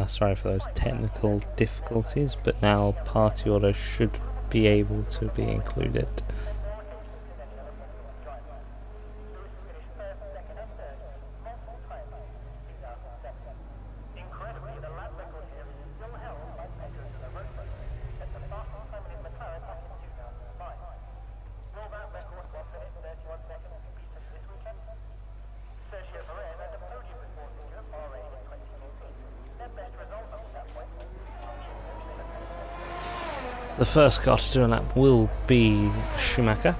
sorry for those technical difficulties, but now party order should be able to be included. The first car to do a lap will be Schumacher.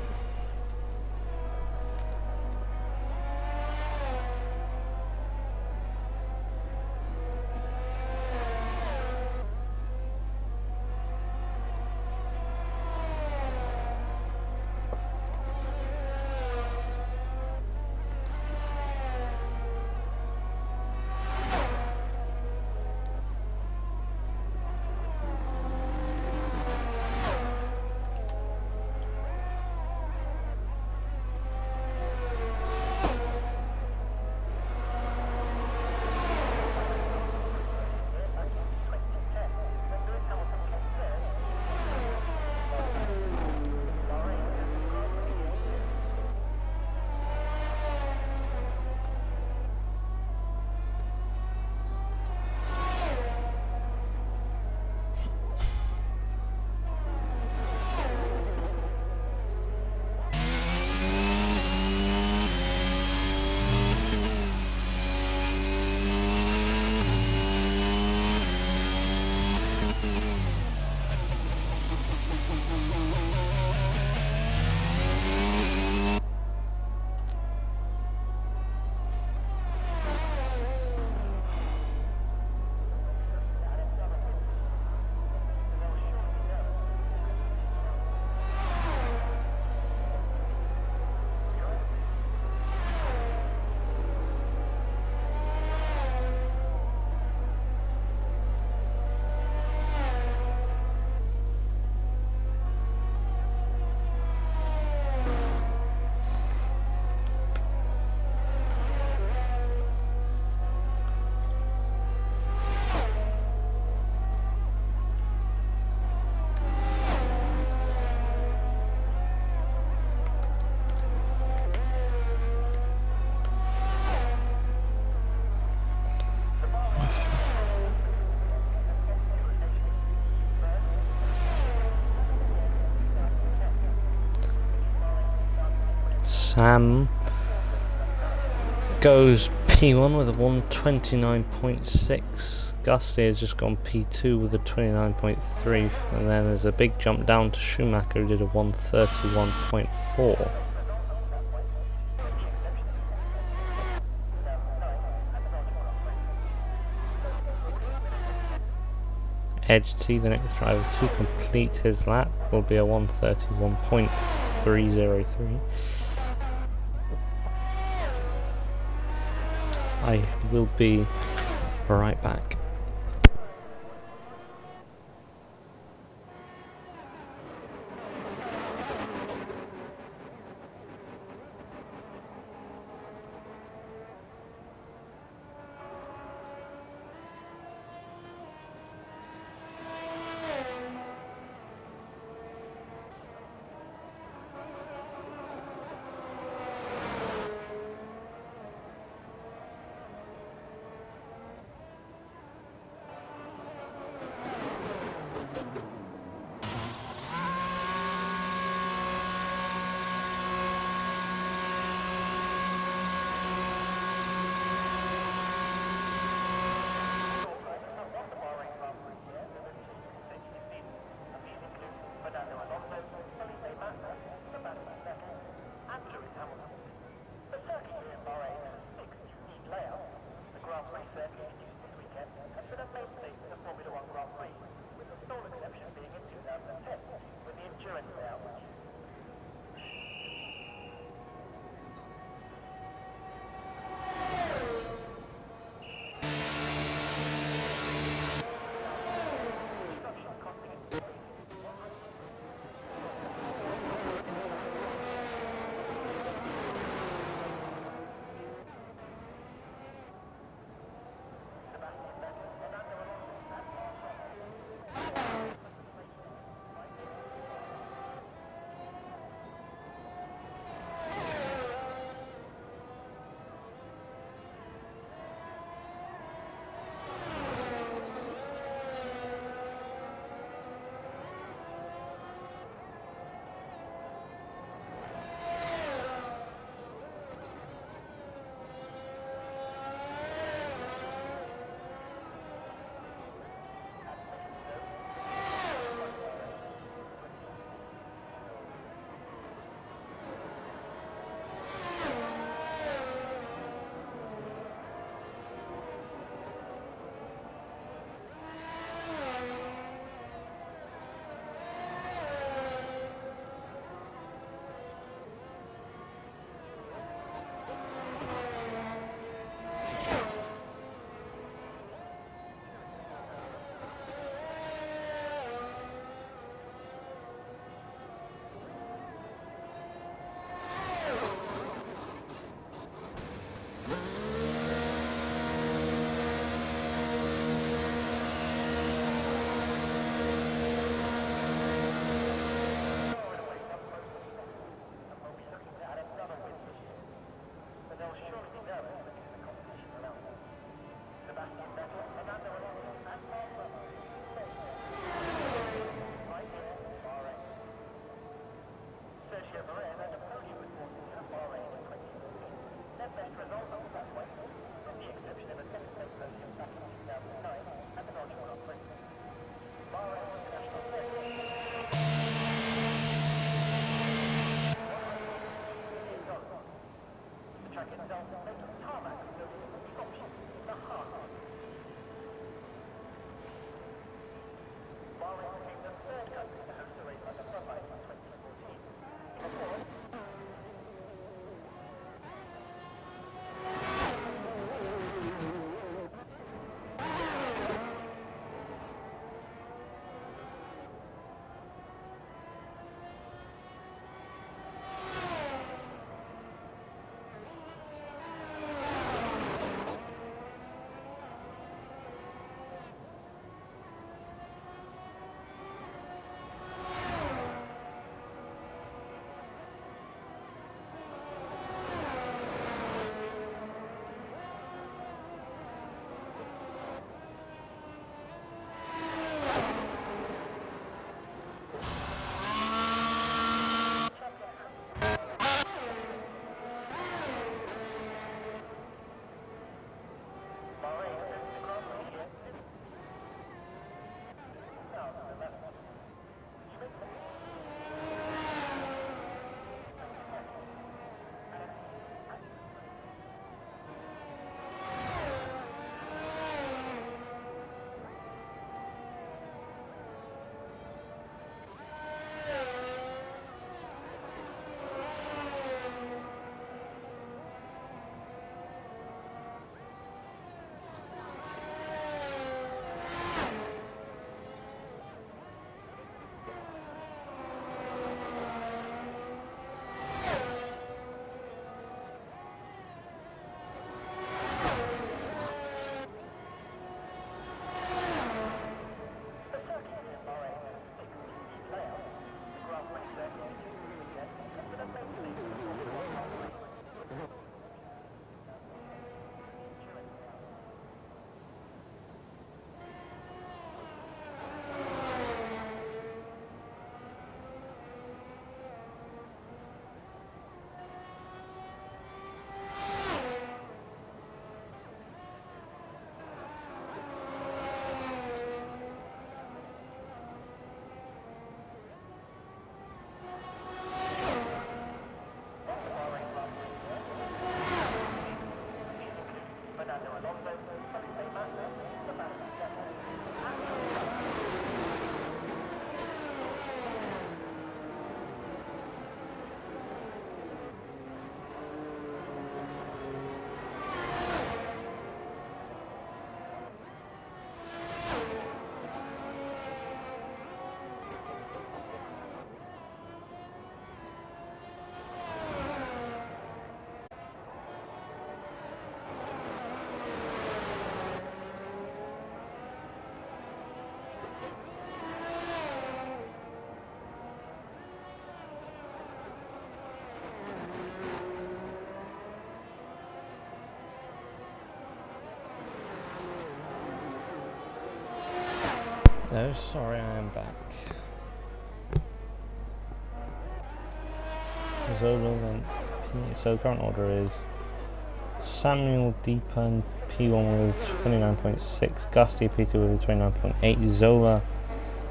Sam goes P1 with a 129.6. Gusty has just gone P2 with a 29.3, and then there's a big jump down to Schumacher, who did a 131.4. Edge T, the next driver to complete his lap, will be a 131.303. I will be right back. No, sorry, I am back. Zola then P. So the current order is Samuel Deepan P1 with 29.6, Gusty P2 with 29.8, Zola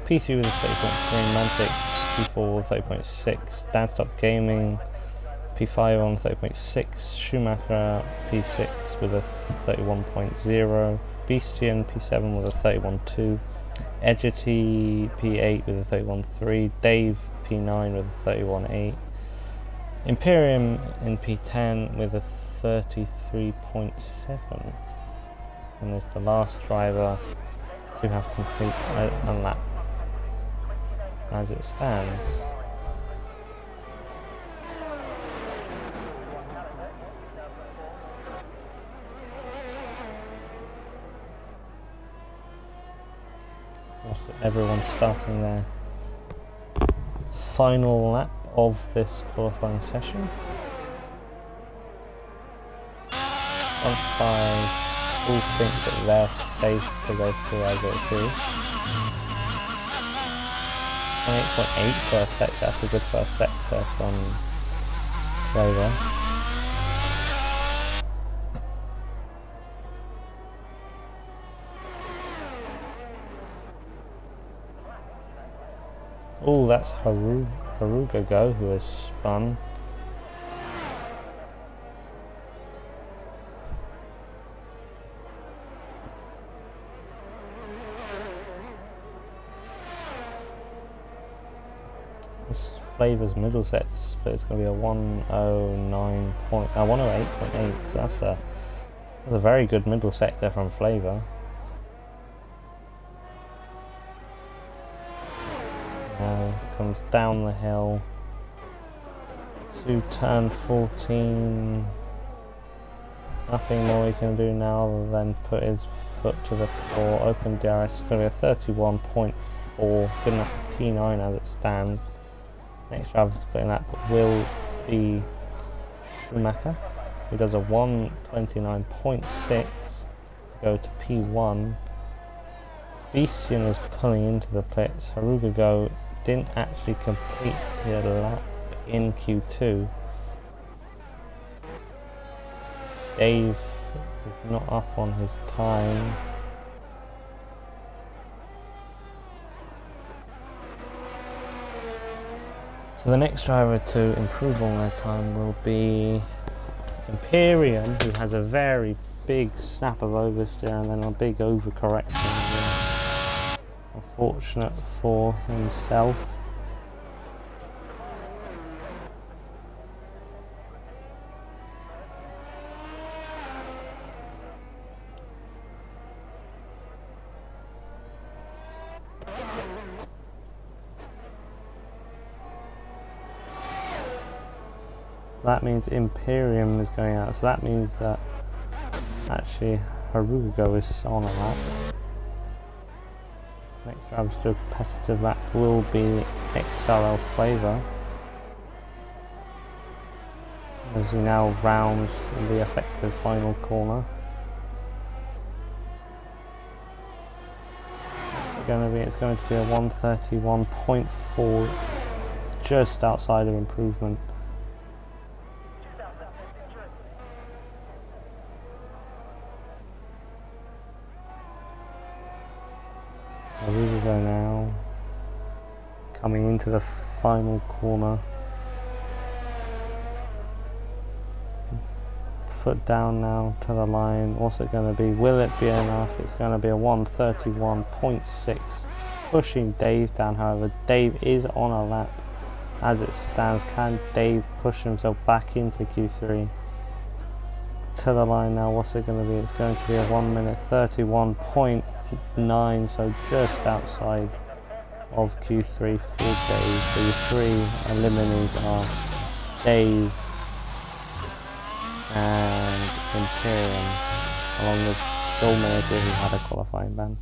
P3 with 30.3, Mantic P4 with 30.6, Dadstop Gaming P5 on 30.6, Schumacher P6 with a 31.0, Beastian P7 with a 31.2, Edgety P8 with a 31.3, Dave P9 with a 31.8, Imperium in P10 with a 33.7, and is the last driver to have complete a lap as it stands. Everyone's starting their final lap of this qualifying session. On 5, all think that they're safe to go through as it is. 28.8 first set, that's a good first set first on Rover. Oh, that's Haruga Go who has spun. Flavor's middle sets, but it's going to be a 108.8, so that's a very good middle sector from Flavor. Now comes down the hill to turn 14. Nothing more he can do now other than put his foot to the floor. Open DRS is going to be a 31.4, good enough for P9 as it stands. Next driver to put in that will be Schumacher, who does a 129.6 to go to P1. Beastian is pulling into the pits. Harugago didn't actually complete the lap in Q2. Dave is not up on his time. So the next driver to improve on their time will be Imperium, who has a very big snap of oversteer and then a big overcorrection. Unfortunate for himself. So that means Imperium is going out, so that means that actually Harugo is on a lap. Next driver to do a competitive lap will be XRL Flavor, as he now rounds the effective final corner. It's going to be a 131.4, just outside of improvement. Harugo now coming into the final corner. Foot down now to the line. What's it going to be? Will it be enough? It's going to be a 131.6, pushing Dave down. However, Dave is on a lap as it stands. Can Dave push himself back into Q3? To the line now. What's it going to be? It's going to be a 1:31.9, so just outside of Q3 for Dave. So your three eliminees are Dave and Imperium, along with Joel Murphy, who had a qualifying ban.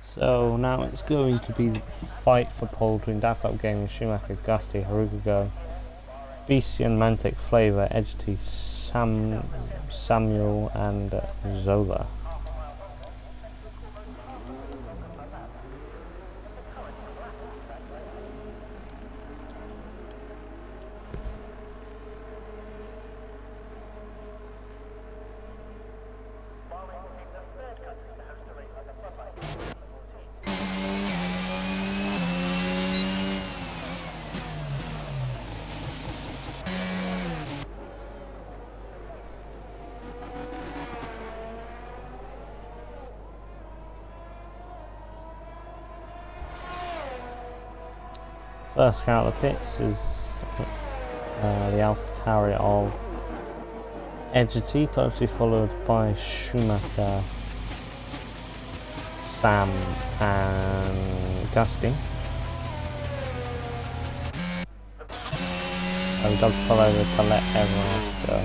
So now it's going to be the fight for pole between Daft Gaming, Schumacher, Gusty, Harugago, Beastian, Mantic, Flavor, Edgety, Samuel and Zola. First car out of the pits is the AlphaTauri of Edgety, closely followed by Schumacher, Sam and Gusty. so he does pull over to let everyone else go.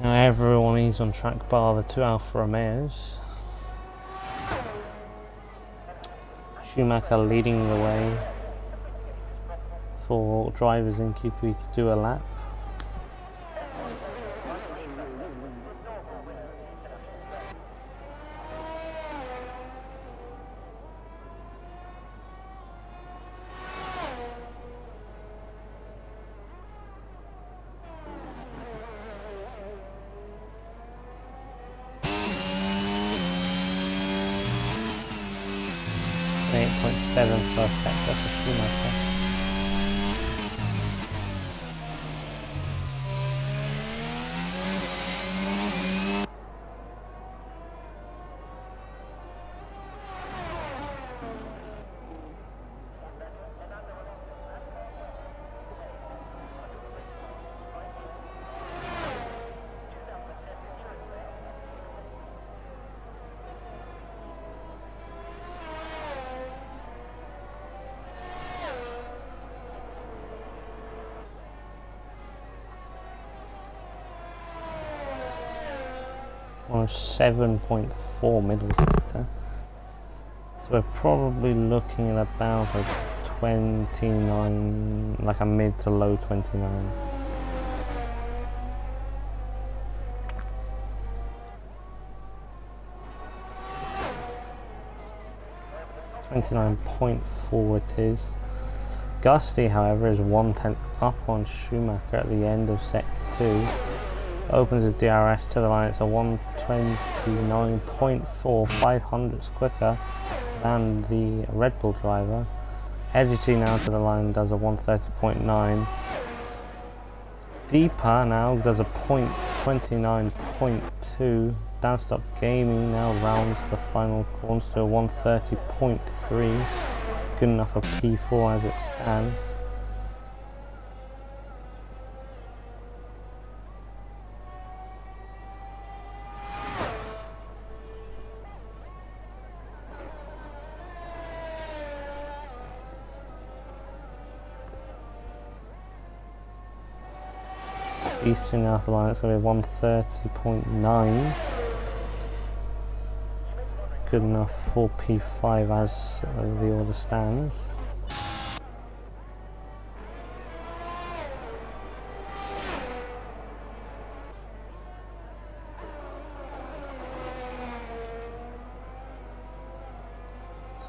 Now everyone is on track bar the two Alfa Romeos. Schumacher leading the way for drivers in Q3 to do a lap. .7 per sector for Schumacher. On a 7.4 middle sector, so we're probably looking at about a 29, like a mid to low 29. .4 it is. Gusty, however, is 1/10 up on Schumacher at the end of sector 2. Opens his DRS to the line. It's a 129.4, 500ths quicker than the Red Bull driver. Edgety now to the line does a 130.9. Deeper now does a .29.2. Downstop Gaming now rounds the final corners to a 130.3. Good enough for P4 as it stands. Eastern now for the line, it's going to be 130.9. Good enough for P5 as the order stands.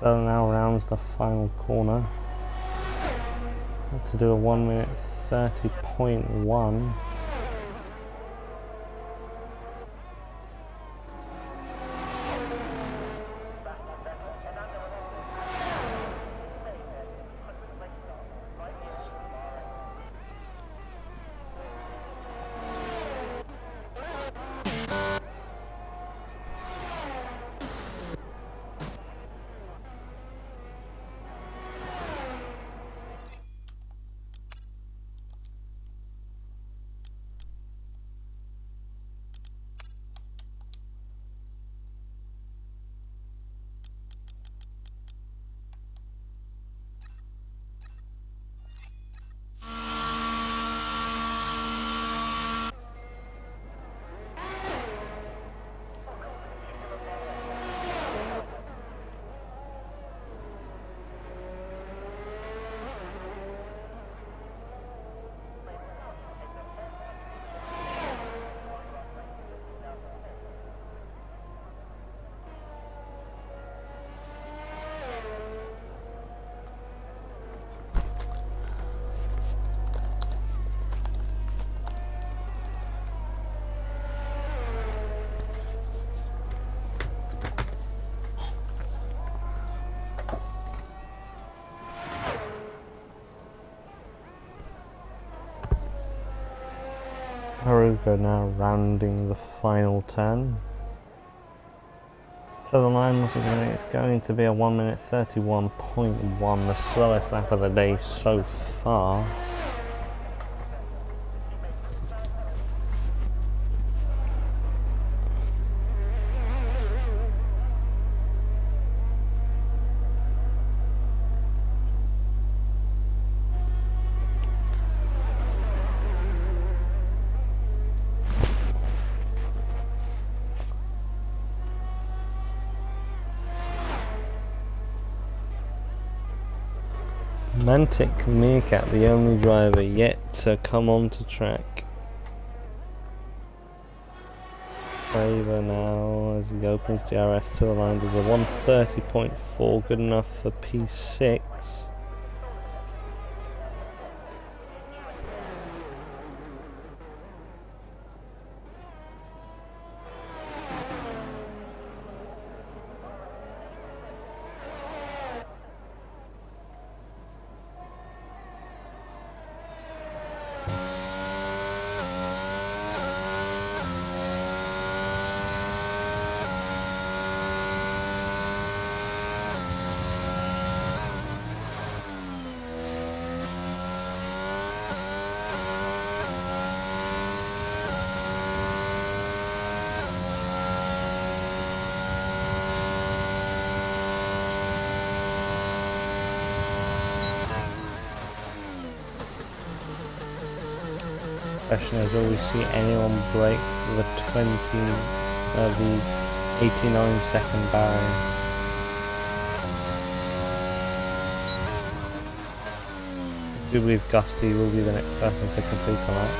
So now rounds the final corner to do a 1:30.1. Kroger now rounding the final turn. So the line once again is going to be a 1 minute 31.1, the slowest lap of the day so far. Mantic Meerkat, the only driver yet to come onto track. Favour now as he opens DRS to the line, does a 130.4, good enough for P6. Question is, will we see anyone break the 89-second barrier? I do believe Gusty will be the next person to complete a lap.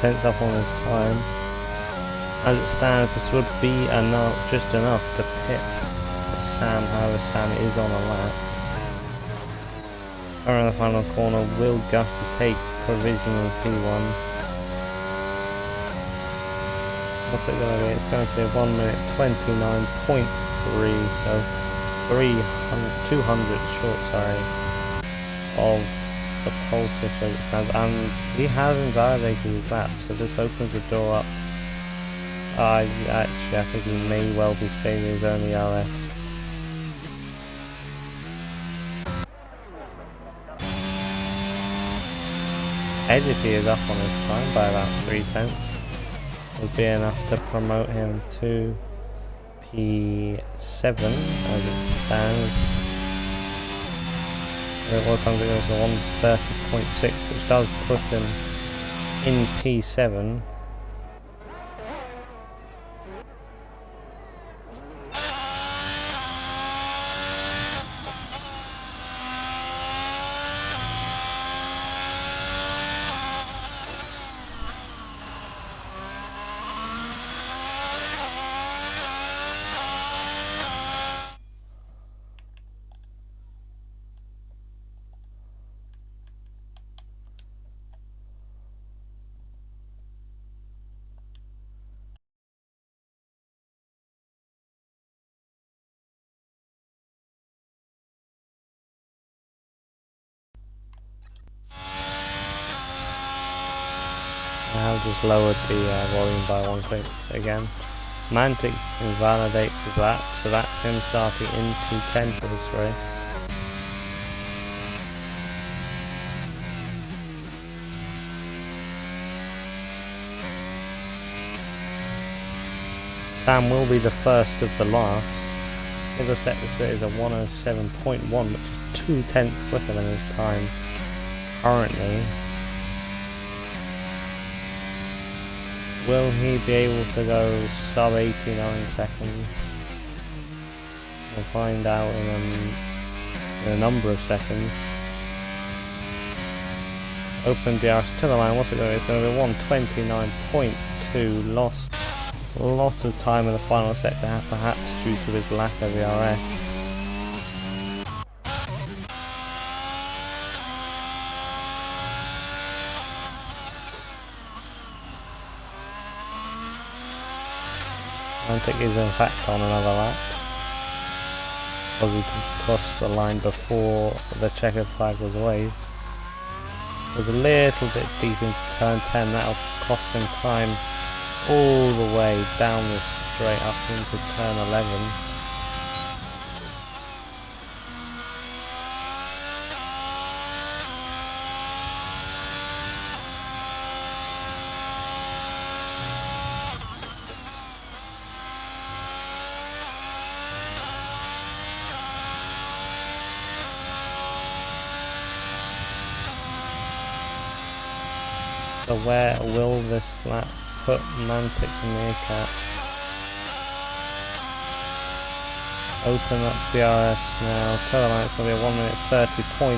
Tenths up on his time. As it stands, this would be just enough to pit Sam. However, Sam is on a lap. Around the final corner, will Gusty take provisional P1? What's it going to be? It's going to be a 1 minute 29.3, so 200 short, of the pole sitter as it stands, and he hasn't violated his lap, so this opens the door up. I think he may well be saving his own ERS. Edity is up on his time by about 3 tenths. Would be enough to promote him to P7 as it stands. It was something that was 130.6, which does put him in P7. I have just lowered the volume by 1 click again. Mantic invalidates his lap, so that's him starting in P10 for this race. Sam will be the first of the last. He'll set this is a 107.1, which is 2 tenths quicker than his time currently. Will he be able to go sub 89 seconds? We'll find out in a number of seconds. Open DRS to the line, what's it going to be? It's going to be 129.2, lost a lot of time in the final sector, perhaps due to his lack of DRS. Antic is in fact on another lap, because he crossed the line before the checkered flag was waved. Was a little bit deep into turn 10, that'll cost him time all the way down the straight up into turn 11. So where will this lap put Mantic Meerkat? Open up DRS now, total line, it's going to be a 1 minute 30.3,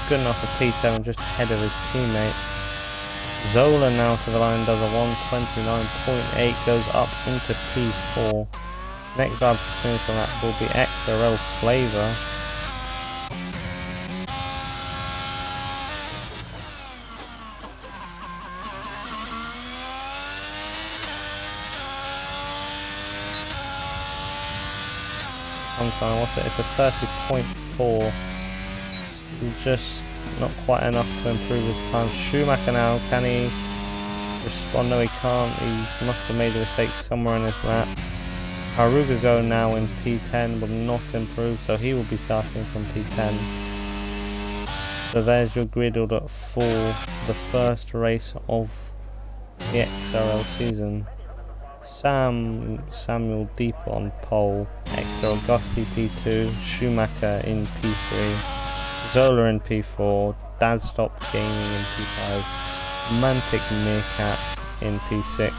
good enough for P7, just ahead of his teammate. Zola now to the line, does a 129.8, goes up into P4. Next driver to finish on that will be XRL Flavor. Sometime, what's it? It's a 30.4, just not quite enough to improve his time. Schumacher now, can he respond? No, he can't. He must have made a mistake somewhere in his lap. Haruga now in P10 will not improve, so he will be starting from P10. So there's your grid order for the first race of the XRL season. Samuel Deep on pole, XRL Gosti P2, Schumacher in P3, Zola in P4, Dadstop Gaming in P5, Mantic Meerkat in P6,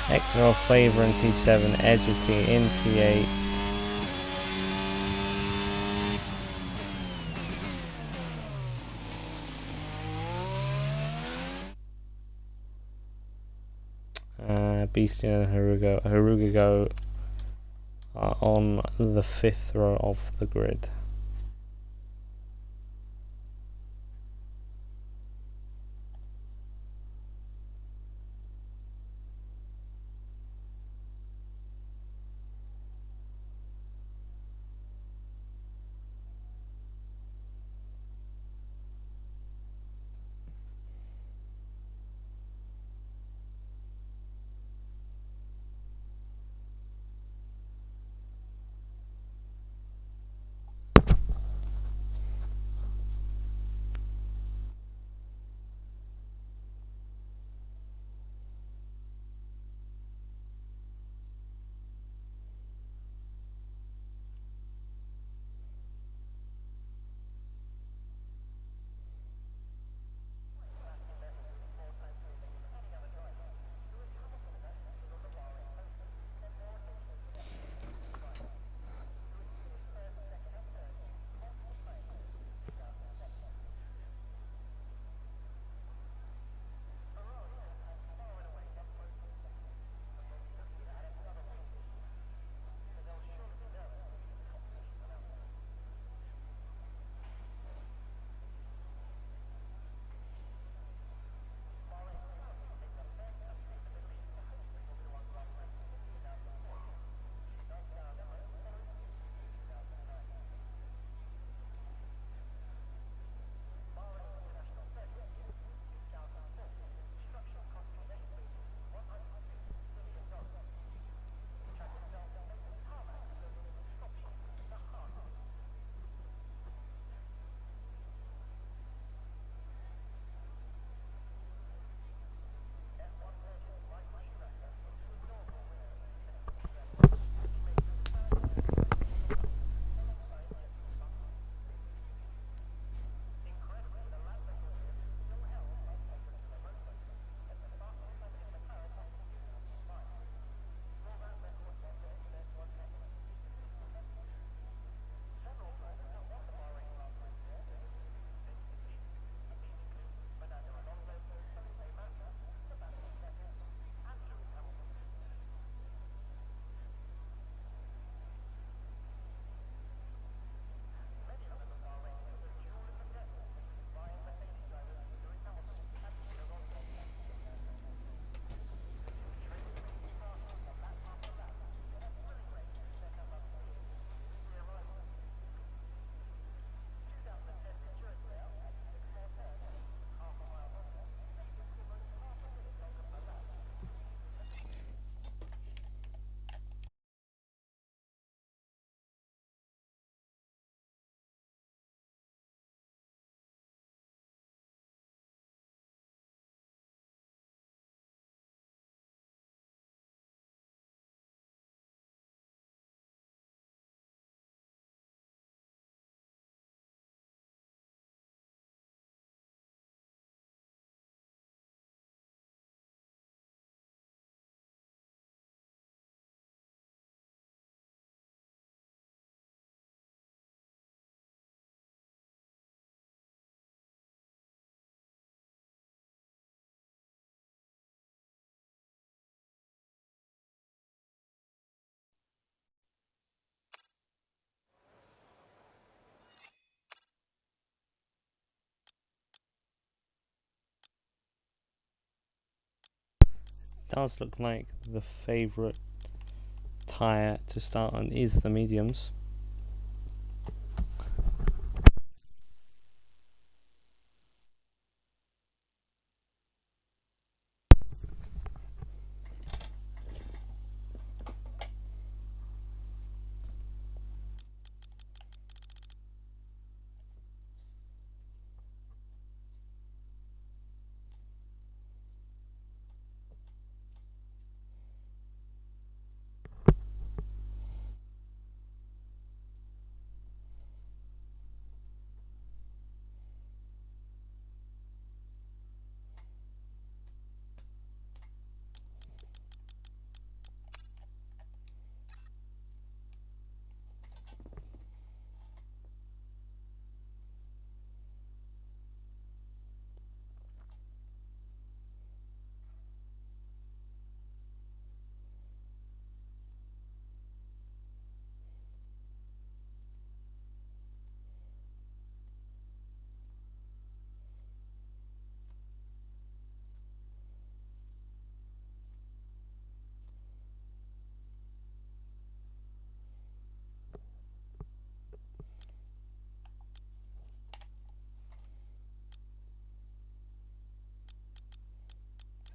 XRL Flavor in P7, Edgety in P8, Beastie and Haruga are on the 5th row of the grid. Does look like the favourite tyre to start on is the mediums.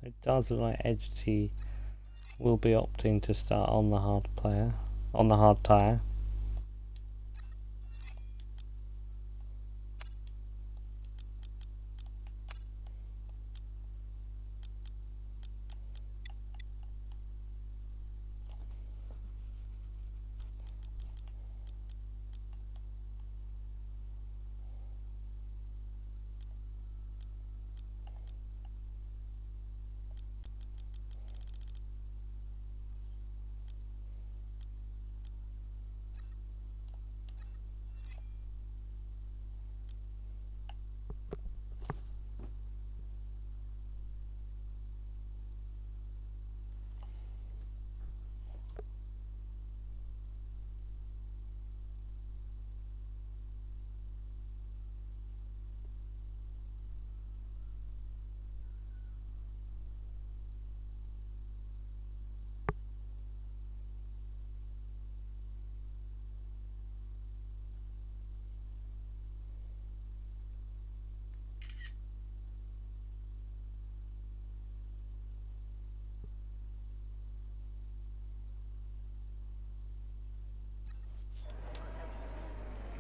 It does look like Edge T will be opting to start on the hard tyre.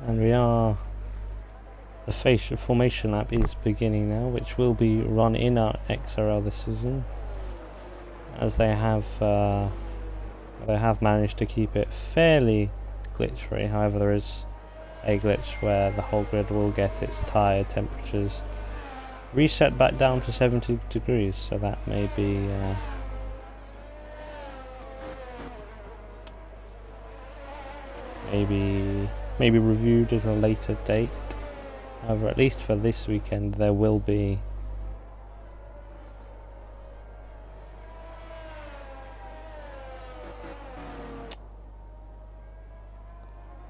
And the facial formation lap is beginning now, which will be run in our XRL this season, as they have managed to keep it fairly glitch free. However, there is a glitch where the whole grid will get its tyre temperatures reset back down to 70 degrees, so that may be maybe reviewed at a later date. However, at least for this weekend there will be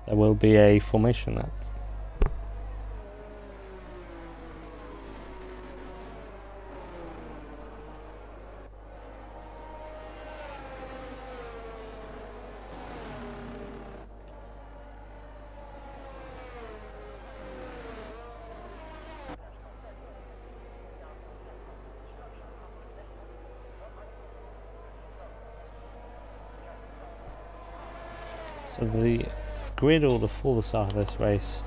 a formation lap. So the grid order for the start of this race,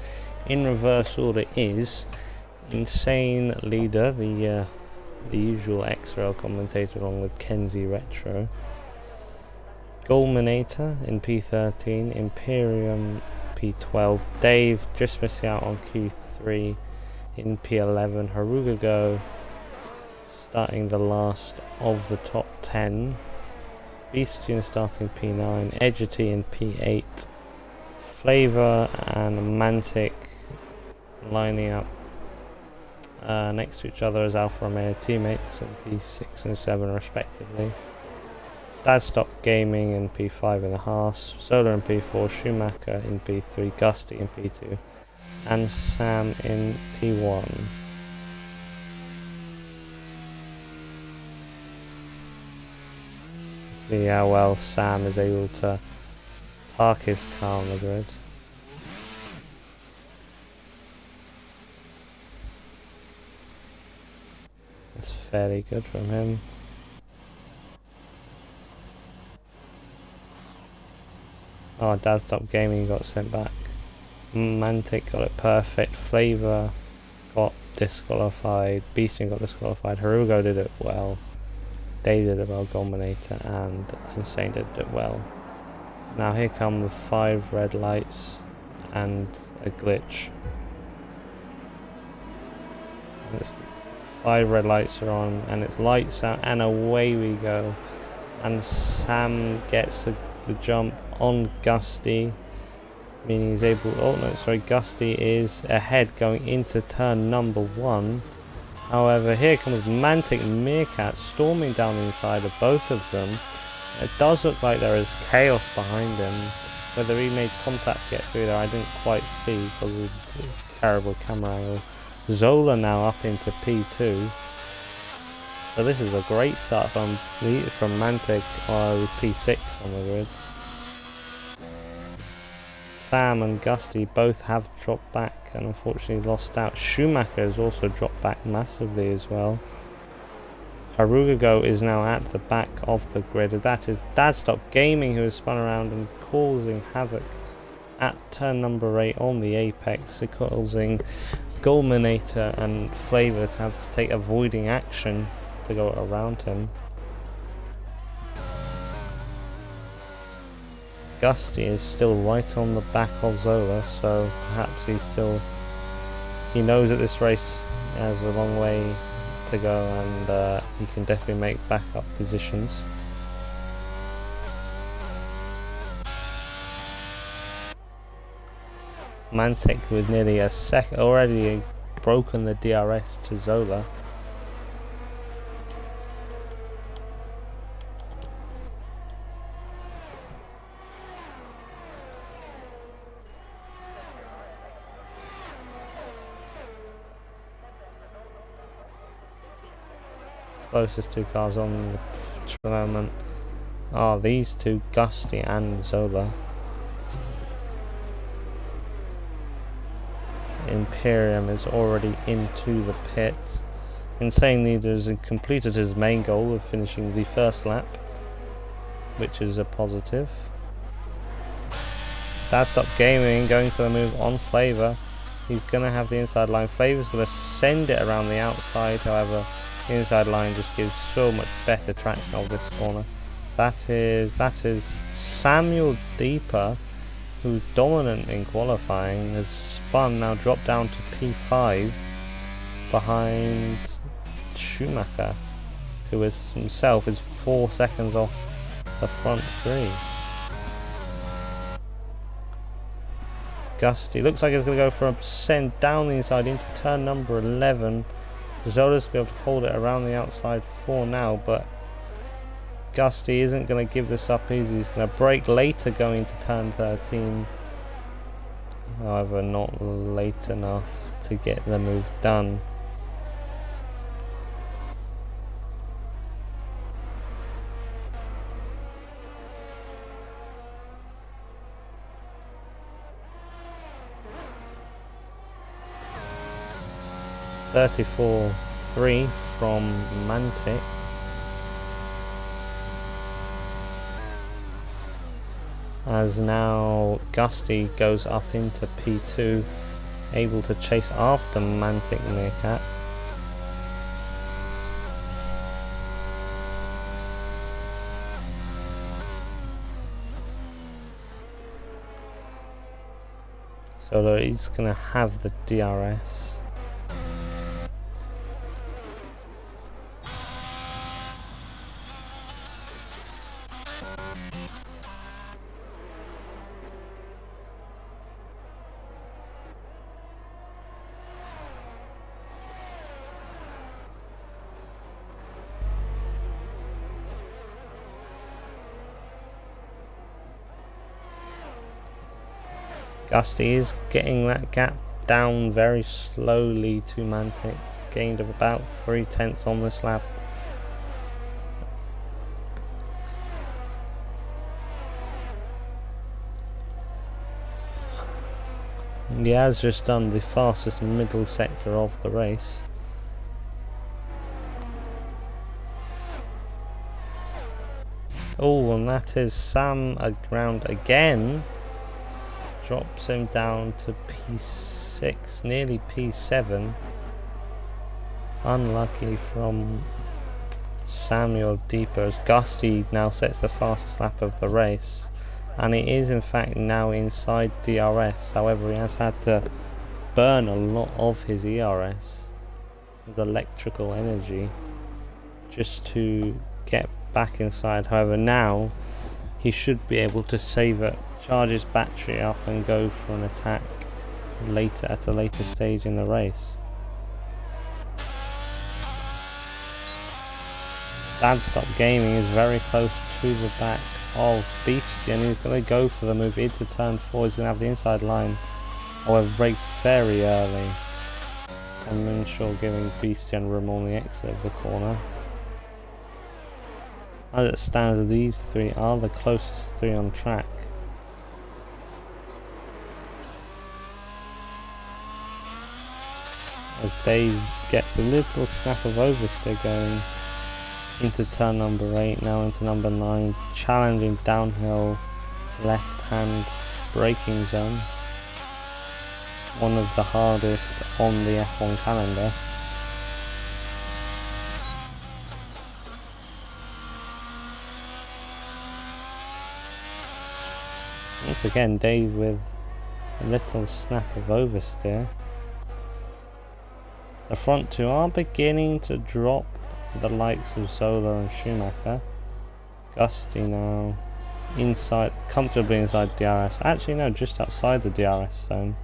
in reverse order, is Insane leader, the usual XRL commentator, along with Kenzie Retro. Golminator in P13, Imperium P12, Dave just missing out on Q3 in P11, Haruga Go starting the last of the top 10, Beastion starting P9, Edgety in P8, Flavor and Mantic lining up next to each other as Alfa Romeo teammates in P6 and 7 respectively. Dadstock Gaming in P5 in the Haas, Solar in P4, Schumacher in P3, Gusty in P2 and Sam in P1. See how well Sam is able to park his car on the grid. It's fairly good from him. Oh, Dad Stop Gaming got sent back. Mantic got it perfect. Flavor got disqualified. Beastion got disqualified. Harugo did it well. They did it well. Golminator and Insane did it well. Now here come the 5 red lights and a glitch. It's 5 red lights are on and it's lights out and away we go. And Sam gets the jump on Gusty, meaning he's able, oh no, sorry, Gusty is ahead going into turn number 1. However, here comes Mantic Meerkat storming down the inside of both of them. It does look like there is chaos behind him. Whether he made contact to get through there, I didn't quite see because of the terrible camera angle. Zola now up into P2. So this is a great start from Mantic with P6 on the grid. Sam and Gusty both have dropped back and unfortunately lost out. Schumacher has also dropped back massively as well. Harugo is now at the back of the grid. That is Dad Stop Gaming, who has spun around and causing havoc at turn number 8 on the apex, causing Golminator and Flavor to have to take avoiding action to go around him. Gusty is still right on the back of Zola, so perhaps he knows that this race has a long way to go and he can definitely make backup positions. Mantic with nearly a second already broken the DRS to Zola. Closest 2 cars on the moment are these two, Gusty and Zola. Imperium is already into the pits. Insane Leader has completed his main goal of finishing the first lap, which is a positive. Dad Stop Gaming going for the move on Flavor. He's going to have the inside line. Flavor's going to send it around the outside, however the inside line just gives so much better traction of this corner. That is Samuel Deeper, who's dominant in qualifying, has spun, now dropped down to P5 behind Schumacher, who is himself is 4 seconds off the front 3. Gusty looks like it's going to go for a send down the inside into turn number 11. Zola's going to be able to hold it around the outside for now, but Gusty isn't going to give this up easy. He's going to brake later going into turn 13. However, not late enough to get the move done. (34.3) from Mantic. As now Gusty goes up into P2, able to chase after Mantic Meerkat. So he's going to have the DRS. Gusty is getting that gap down very slowly to Mantic, gained of about 3/10 on this lap. He has just done the fastest middle sector of the race. Oh, and that is Sam aground again. Drops him down to P6, nearly P7. Unlucky from Samuel Deeper, as Gusty now sets the fastest lap of the race. And he is in fact now inside DRS. However, he has had to burn a lot of his ERS, his electrical energy, just to get back inside. However, now he should be able to save it, charge his battery up and go for an attack later, at a later stage in the race. Dad Stop Gaming is very close to the back of Beastie, and he's going to go for the move into turn 4. He's going to have the inside line, however brakes very early, and Moonshaw giving Beastie and room on the exit of the corner. As it stands, these three are the closest three on track. As Dave gets a little snap of oversteer going into turn number 8, now into number 9, challenging downhill left hand braking zone, one of the hardest on the F1 calendar. Once again, Dave with a little snap of oversteer. The front two are beginning to drop the likes of Zola and Schumacher. Gusty now inside, comfortably inside DRS. Actually no, just outside the DRS zone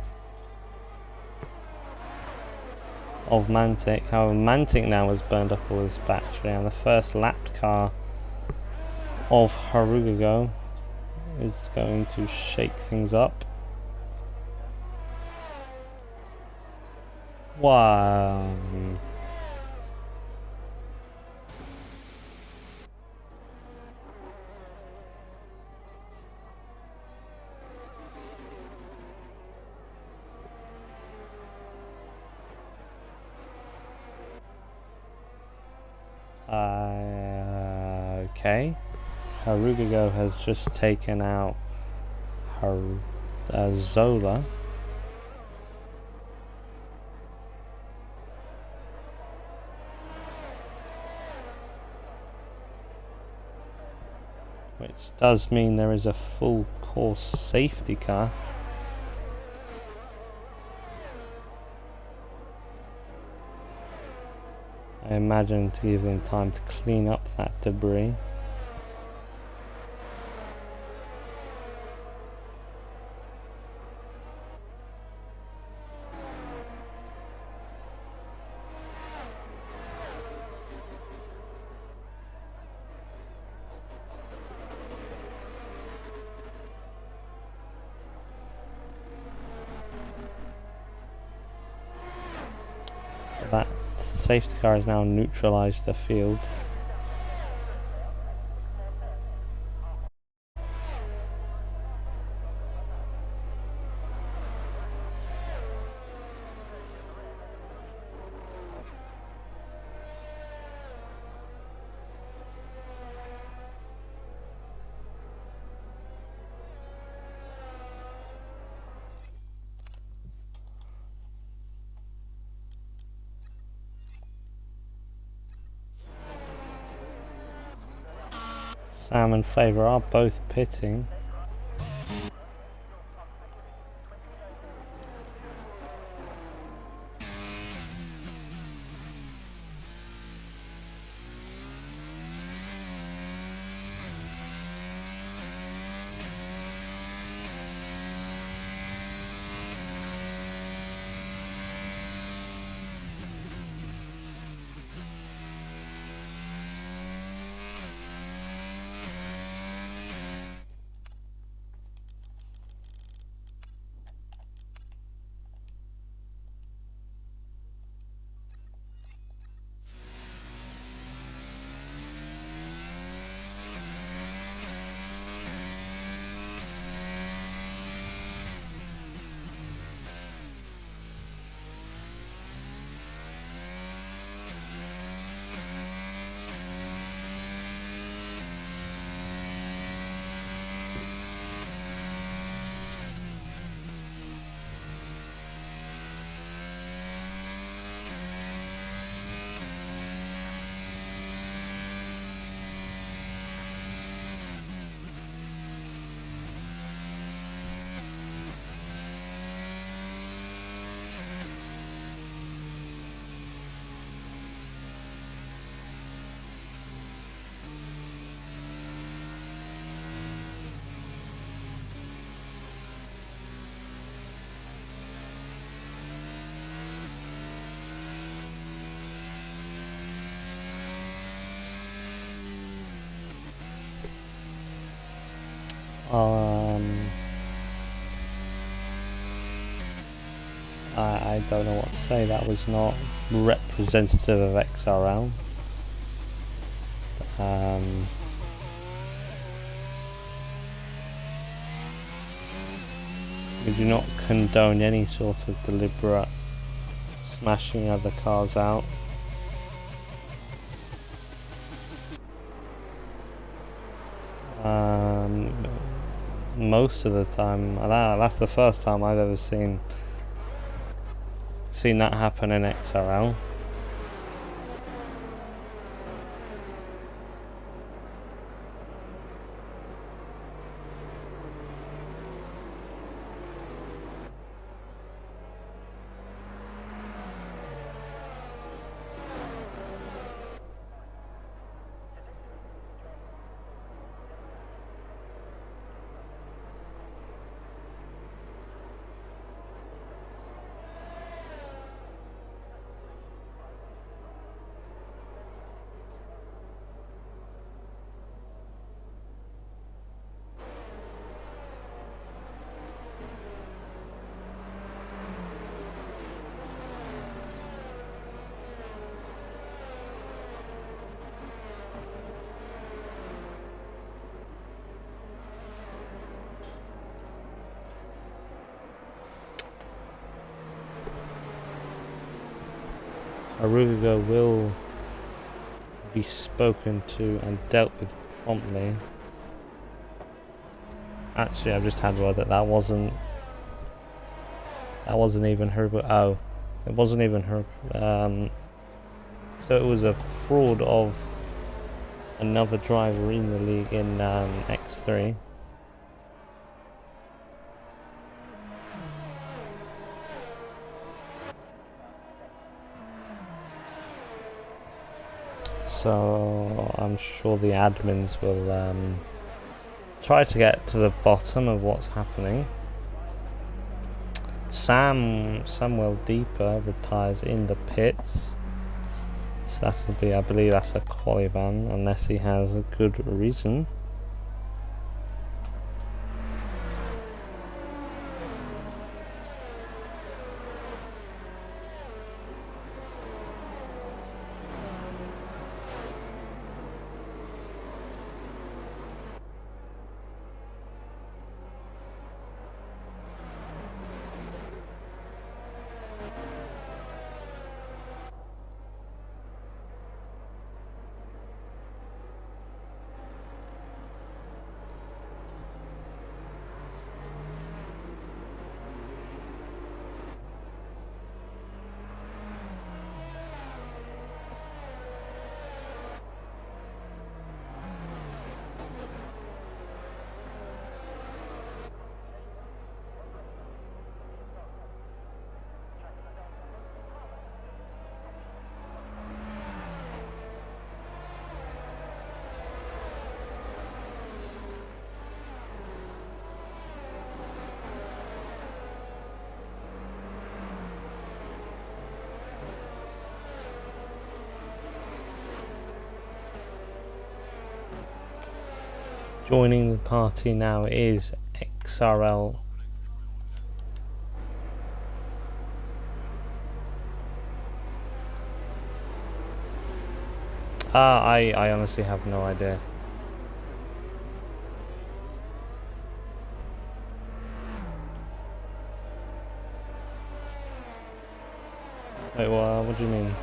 of Mantic. However, Mantic now has burned up all his battery, and the first lapped car of Harugago is going to shake things up. Wow. Okay. Harugago has just taken out Zola. Which does mean there is a full course safety car. I imagine to give them time to clean up that debris. That safety car has now neutralised the field. Sam and Favour are both pitting. I don't know what to say. That was not representative of XRL. We do not condone any sort of deliberate smashing other cars out. Most of the time, that's the first time I've ever seen that happen in XRL. Aruga will be spoken to and dealt with promptly. Actually, I've just had word that wasn't even her. Oh, it wasn't even her. So it was a fraud of another driver in the league in X3. So I'm sure the admins will try to get to the bottom of what's happening. Samuel Deeper retires in the pits. So that'll be, I believe that's a quali ban, unless he has a good reason. Joining the party now is XRL. I honestly have no idea. Wait, what do you mean?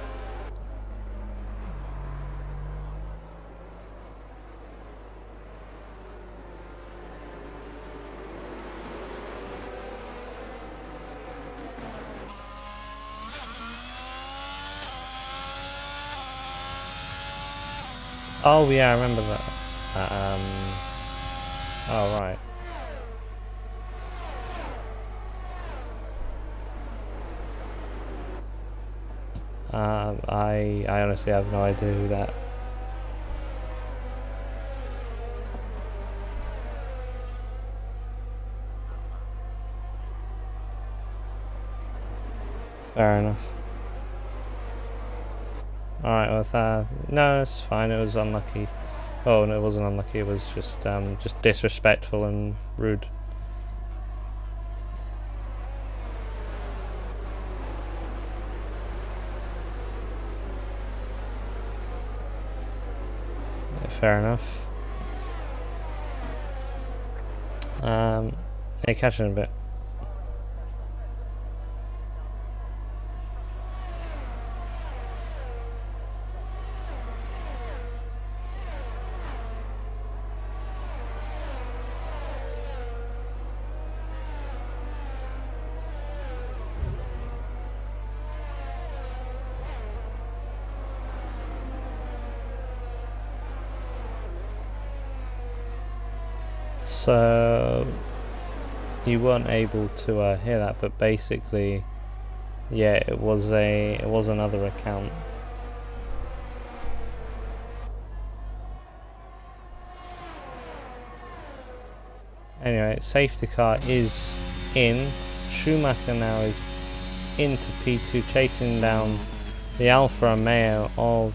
Oh yeah, I remember that. Oh right. I honestly have no idea who that. Fair enough. Alright, well, no, it's fine, it was unlucky. Oh no, it wasn't unlucky. It was just disrespectful and rude. Yeah, fair enough. Yeah, catch it in a bit. So you weren't able to hear that, but basically, yeah, it was another account. Anyway, safety car is in. Schumacher now is into P2, chasing down the Alfa Romeo of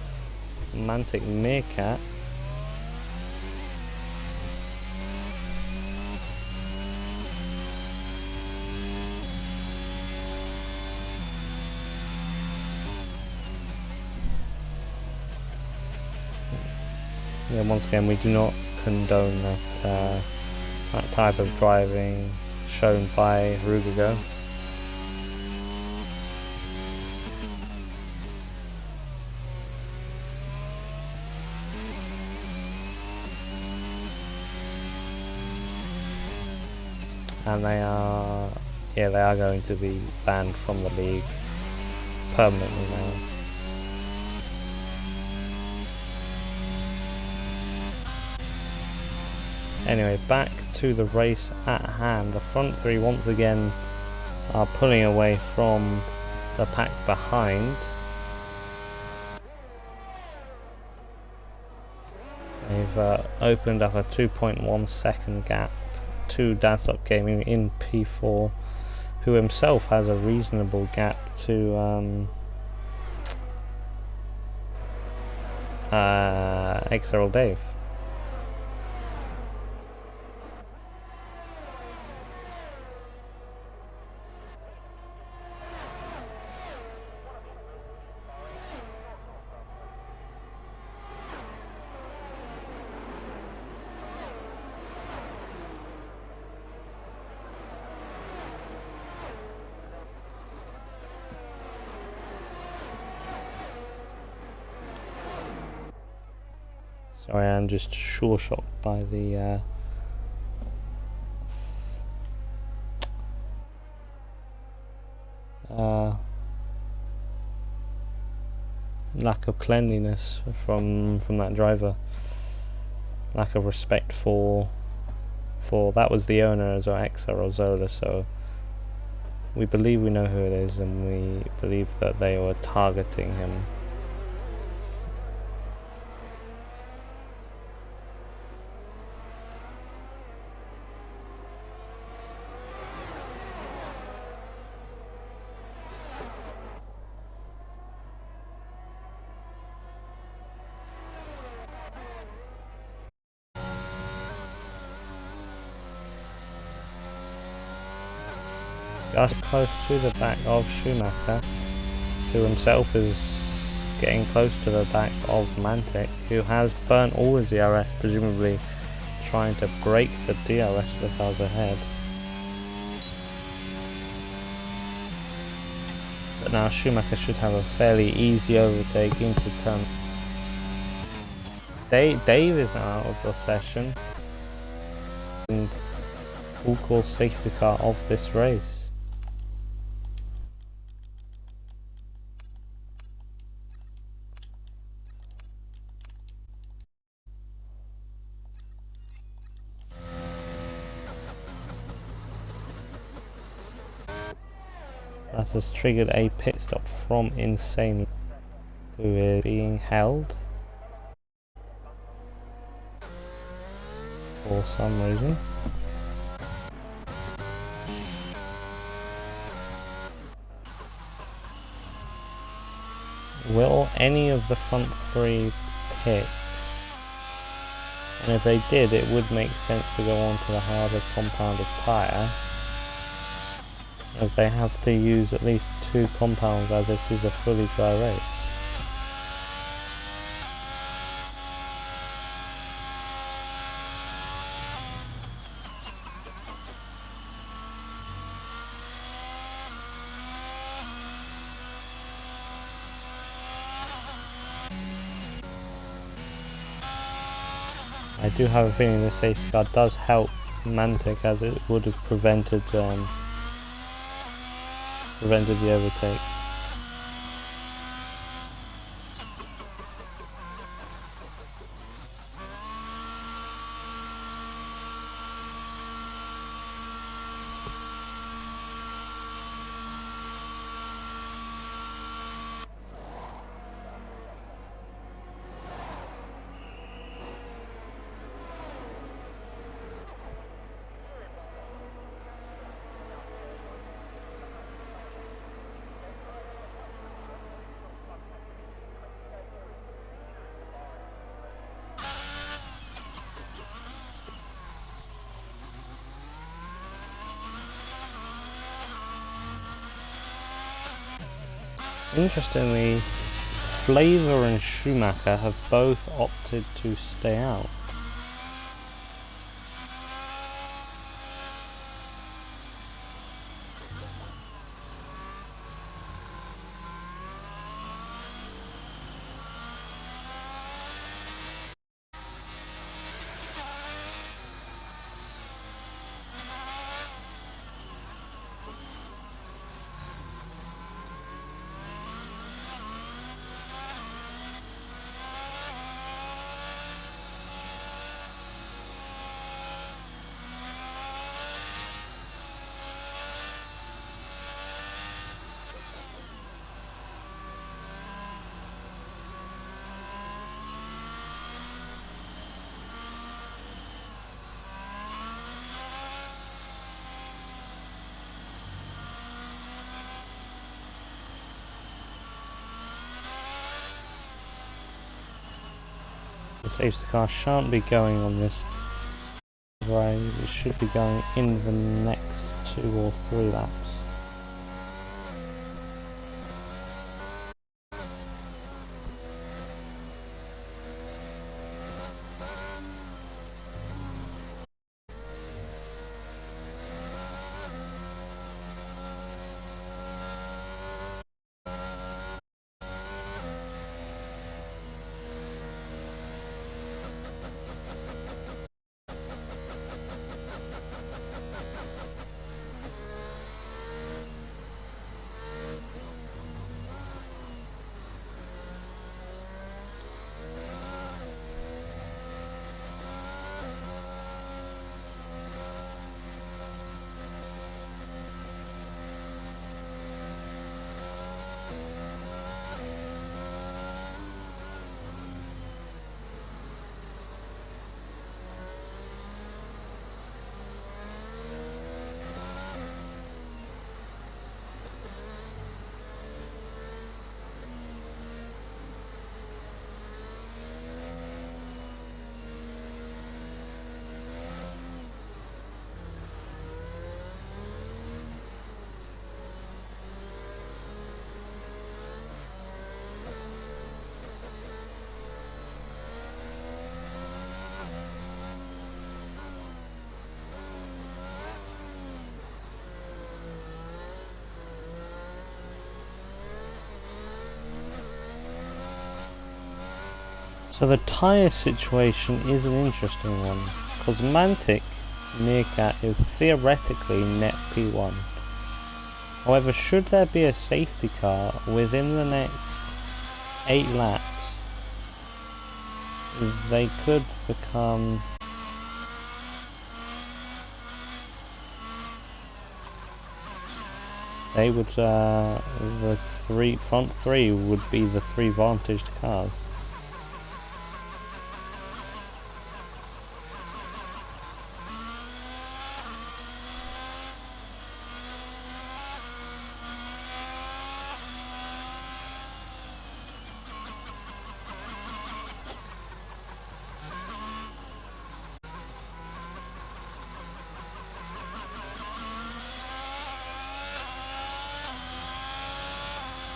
Mantic Meerkat. Yeah, once again, we do not condone that type of driving shown by Rugago. And they are going to be banned from the league permanently now. Anyway, back to the race at hand. The front three once again are pulling away from the pack behind. They've opened up a 2.1 second gap to Dadstop Gaming in P4, who himself has a reasonable gap to XRL Dave. Sorry, I'm just sure-shocked by the lack of cleanliness from that driver. Lack of respect for that was the owner as well, XRL Zola, so we believe we know who it is, and we believe that they were targeting him. Just close to the back of Schumacher, who himself is getting close to the back of Mantic, who has burnt all his DRS, presumably trying to break the DRS of the cars ahead. But now Schumacher should have a fairly easy overtake into turn. Dave is now out of the session, and full course safety car of this race. That has triggered a pit stop from Insane, who is being held for some reason. Will any of the front three pit? And if they did, it would make sense to go on to the harder compounded tyre, as they have to use at least 2 compounds as it is a fully dry race. I do have a feeling the safety car does help Mantic, as it would have prevented the overtake. Interestingly, Flavor and Schumacher have both opted to stay out. The safety car shan't be going on this ride, it should be going in the next 2 or 3 laps. So the tyre situation is an interesting one, because Mantic Meerkat is theoretically net P1. However, should there be a safety car within the next 8 laps, they could become the front three would be the 3 vantaged cars.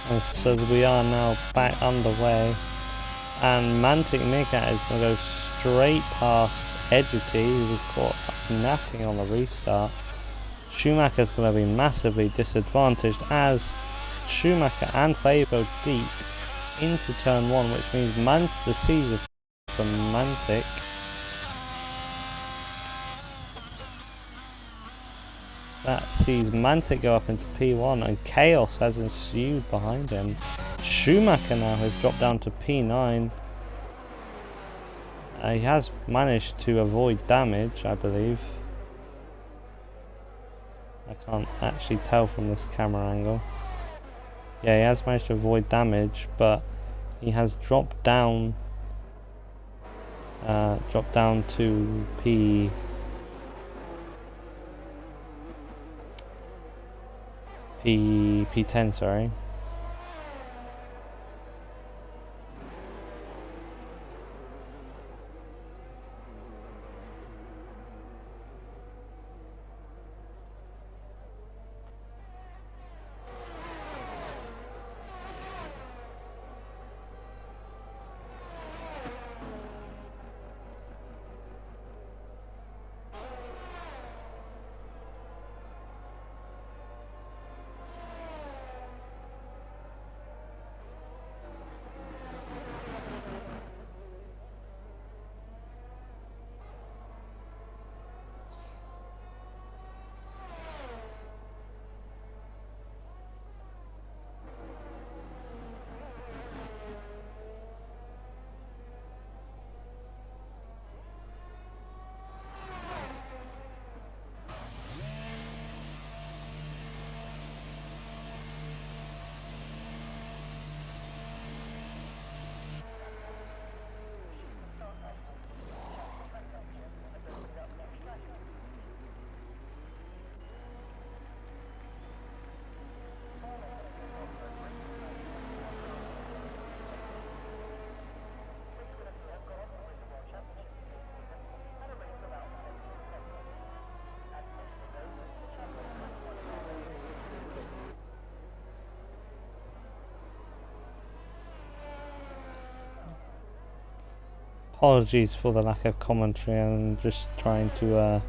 And so we are now back underway, and Mantic Meerkat is going to go straight past Edgerty, who was caught napping on the restart. Schumacher's going to be massively disadvantaged as Schumacher and Favo go deep into turn 1, which means the Caesar from Mantic. That sees Mantic go up into P1, and chaos has ensued behind him. Schumacher now has dropped down to P9. He has managed to avoid damage, I believe. I can't actually tell from this camera angle. Yeah, he has managed to avoid damage, but he has dropped down to P10, sorry. Apologies for the lack of commentary. I'm just trying to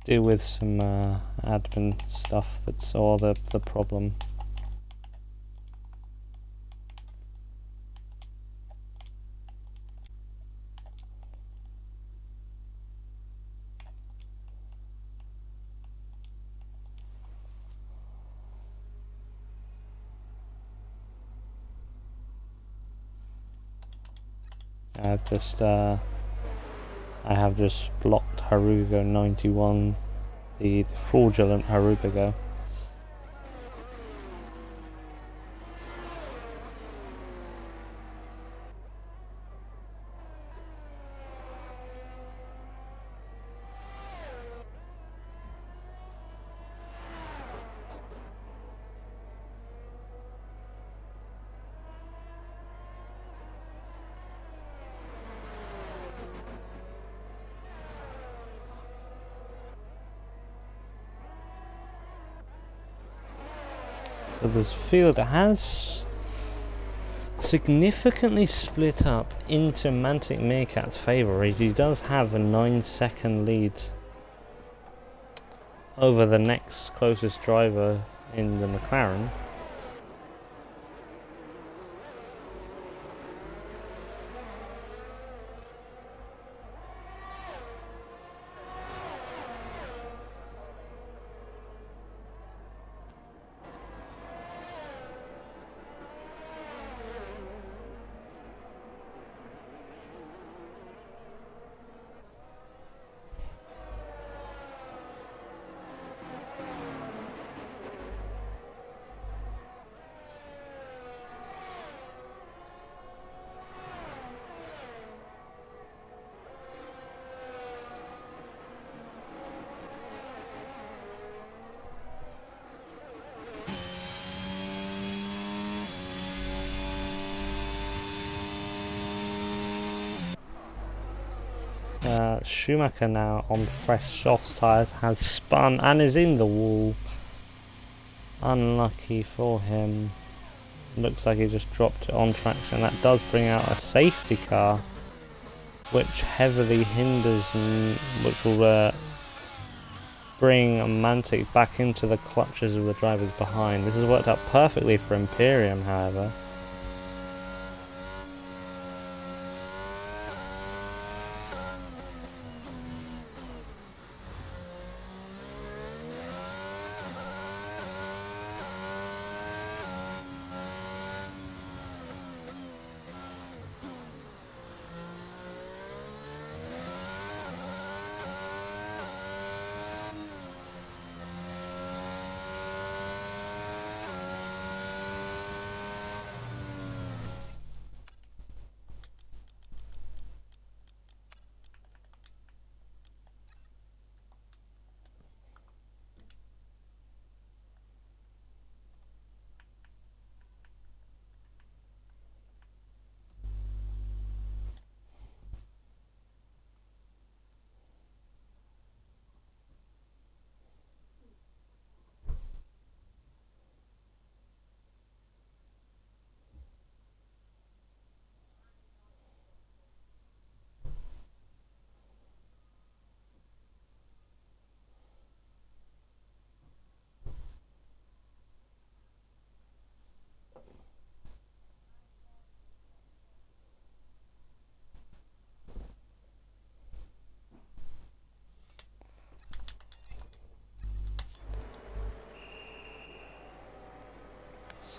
deal with some admin stuff that's all the problem. I have just blocked Harugo 91, the fraudulent Harugo. So this field has significantly split up into Mantic Meerkat's favour. He does have a 9-second lead over the next closest driver in the McLaren. Schumacher now on fresh softs tyres has spun and is in the wall. Unlucky for him. Looks like he just dropped it on traction. That does bring out a safety car, which heavily hinders and which will bring Mantic back into the clutches of the drivers behind. This has worked out perfectly for Imperium, however.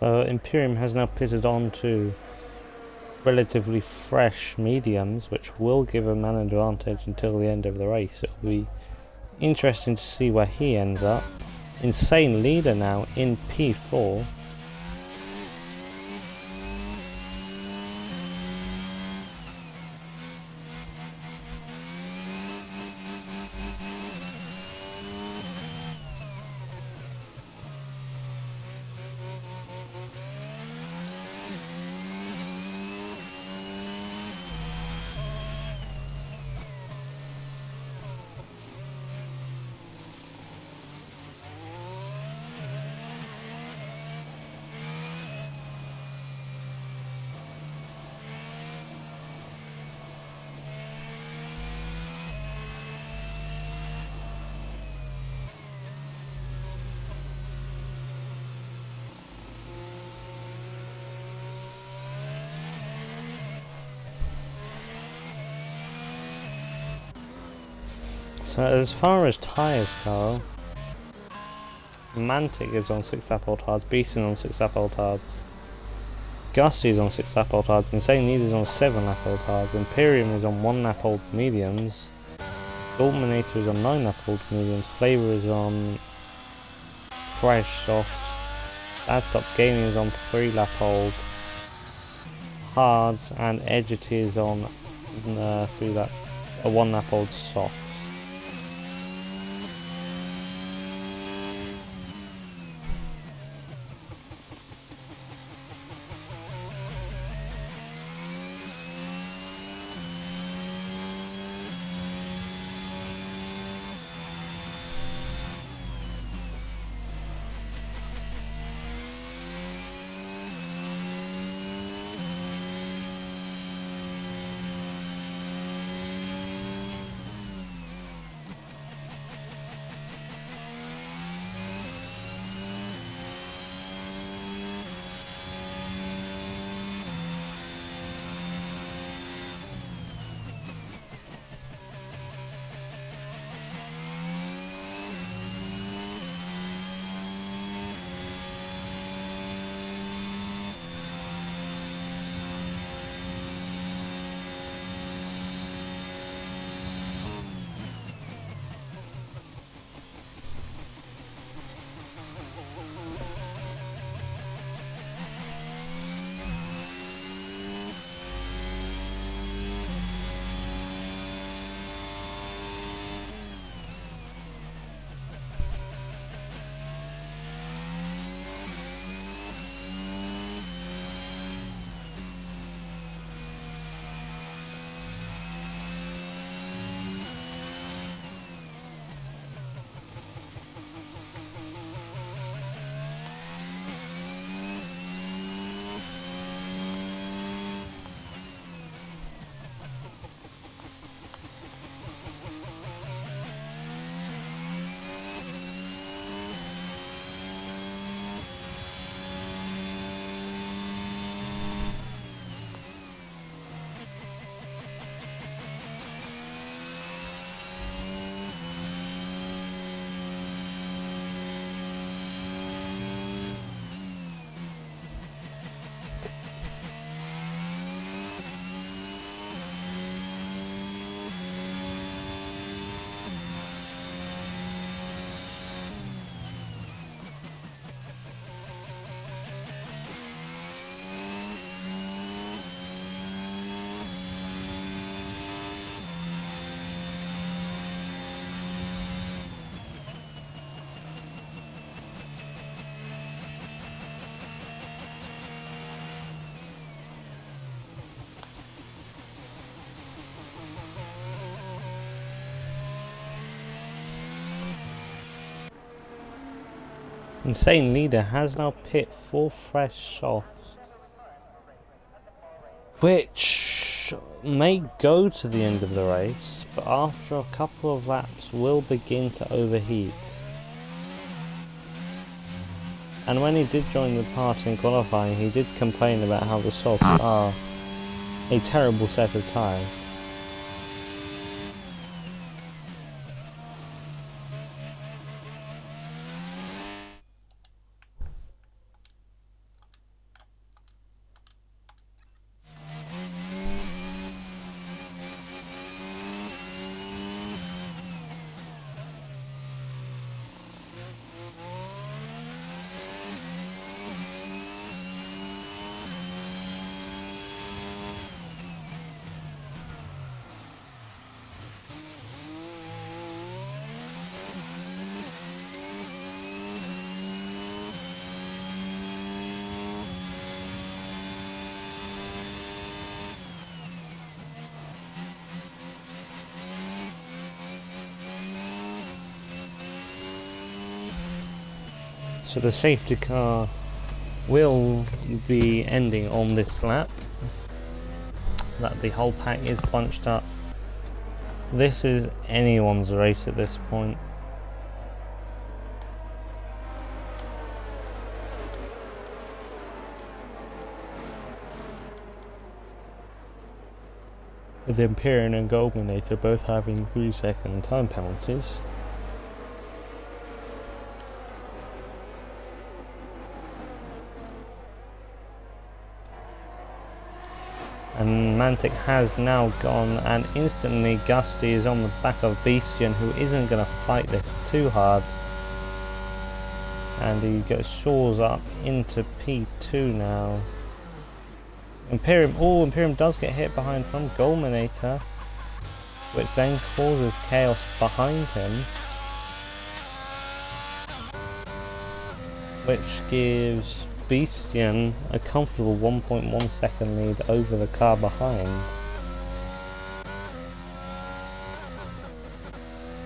So Imperium has now pitted on to relatively fresh mediums, which will give him an advantage until the end of the race. It'll be interesting to see where he ends up. Insane leader now in P4. So as far as tyres go, Mantic is on 6 lap old hards, Beeson on 6 lap old hards, Gusty is on 6 lap old hards, Insane Leader is on 7 lap old hards, Imperium is on 1 lap old mediums, Dominator is on 9 lap old mediums, Flavor is on fresh softs, Bad Stop Gaming is on 3 lap old hards, and Edgity is on 1 lap old soft. Insane Leader has now pit for fresh softs, which may go to the end of the race, but after a couple of laps will begin to overheat. And when he did join the party in qualifying, he did complain about how the softs are a terrible set of tyres. So the safety car will be ending on this lap. That the whole pack is bunched up. This is anyone's race at this point. With Imperium and Goldminator both having 3-second time penalties. And Mantic has now gone, and instantly Gusty is on the back of Beastian, who isn't going to fight this too hard. And he soars up into P2 now. Imperium does get hit behind from Goldminator, which then causes chaos behind him, which gives Beastian a comfortable 1.1 second lead over the car behind.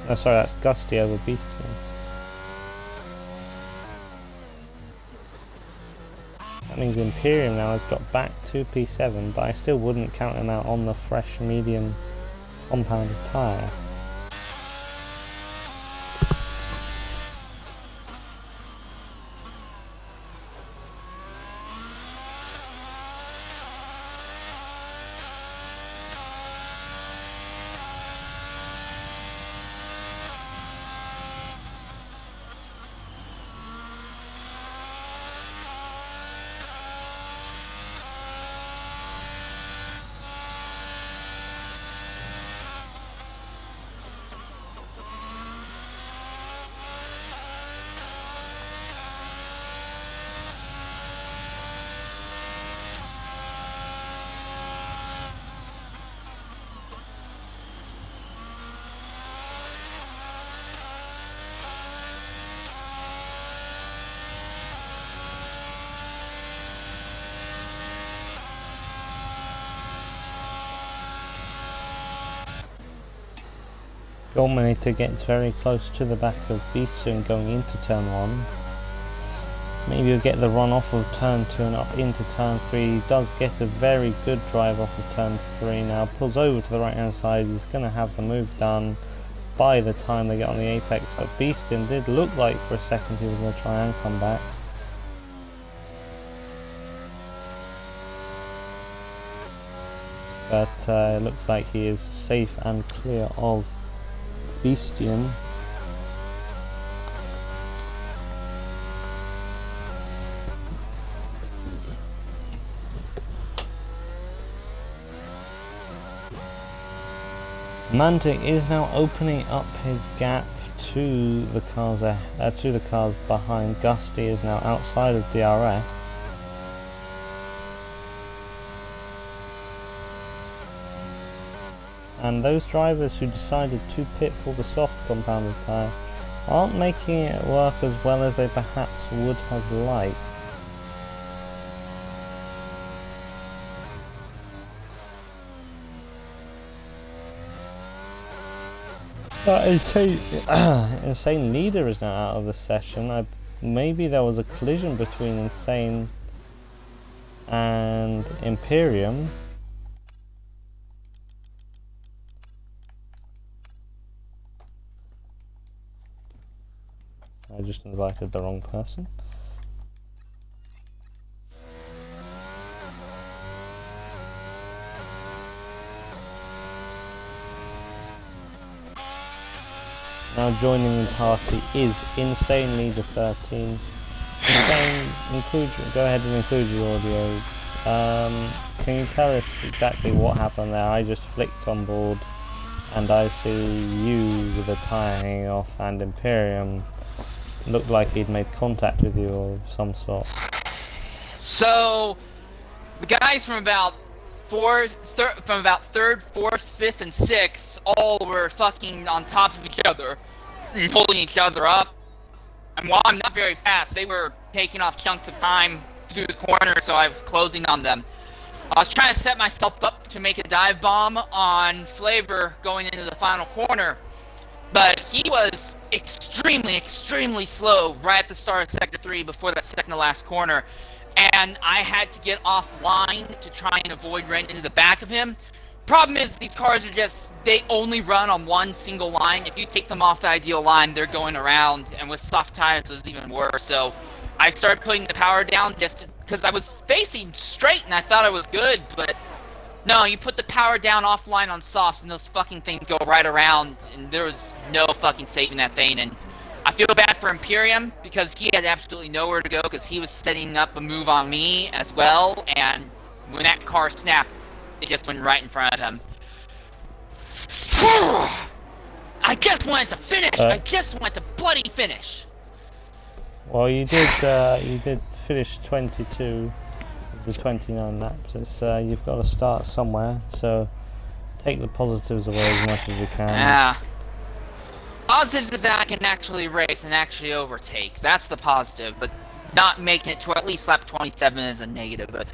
Oh, sorry, that's Gusty over Beastian. That means Imperium now has got back to P7, but I still wouldn't count him out on the fresh medium compounded tyre. Goldminator gets very close to the back of Beastian going into turn 1. Maybe he'll get the run off of turn 2 and up into turn 3. He does get a very good drive off of turn 3 now. Pulls over to the right hand side. He's going to have the move done by the time they get on the apex. But Beastian did look like for a second he was going to try and come back. But it looks like he is safe and clear of Beastian. Mantic is now opening up his gap to the cars behind. Gusty is now outside of DRS. And those drivers who decided to pit for the soft compounded tyre aren't making it work as well as they perhaps would have liked. But Insane Leader is now out of the session. I maybe there was a collision between Insane and Imperium. I just invited the wrong person. Now joining the party is Insane Leader 13. Insane, go ahead and include your audio. Can you tell us exactly what happened there? I just flicked on board and I see you with a tyre hanging off, and Imperium looked like he'd made contact with you of some sort. So the guys from about third, fourth, fifth, and sixth all were fucking on top of each other and holding each other up. And while I'm not very fast, they were taking off chunks of time through the corner, so I was closing on them. I was trying to set myself up to make a dive bomb on Flavor going into the final corner, but he was extremely slow right at the start of Sector 3 before that second to last corner, and I had to get offline to try and avoid running into the back of him. Problem is, these cars are they only run on one single line. If you take them off the ideal line, they're going around, and with soft tires, it was even worse. So I started putting the power down just because I was facing straight, and I thought I was good, but no, you put the power down offline on softs, and those fucking things go right around, and there was no fucking saving that thing. And I feel bad for Imperium, because he had absolutely nowhere to go, because he was setting up a move on me as well, and when that car snapped, it just went right in front of him. I just wanted to finish! I just wanted to bloody finish! Well, you did finish 22 of the 29 laps. It's, you've got to start somewhere, so take the positives away as much as you can. Yeah. Positives is that I can actually race and actually overtake. That's the positive, but not making it to at least lap 27 is a negative. But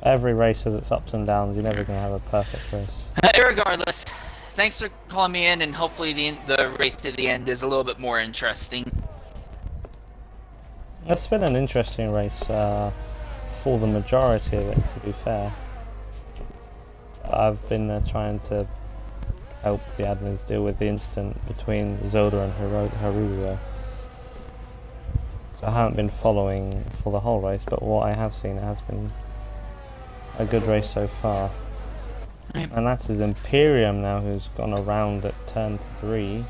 every race has its ups and downs. You're never going to have a perfect race. Irregardless, thanks for calling me in, and hopefully the race to the end is a little bit more interesting. It's been an interesting race for the majority of it, to be fair. I've been trying to help the admins deal with the incident between Zoda and Haruo. So I haven't been following for the whole race, but what I have seen, it has been a good race so far. And that is Imperium now, who's gone around at turn 3.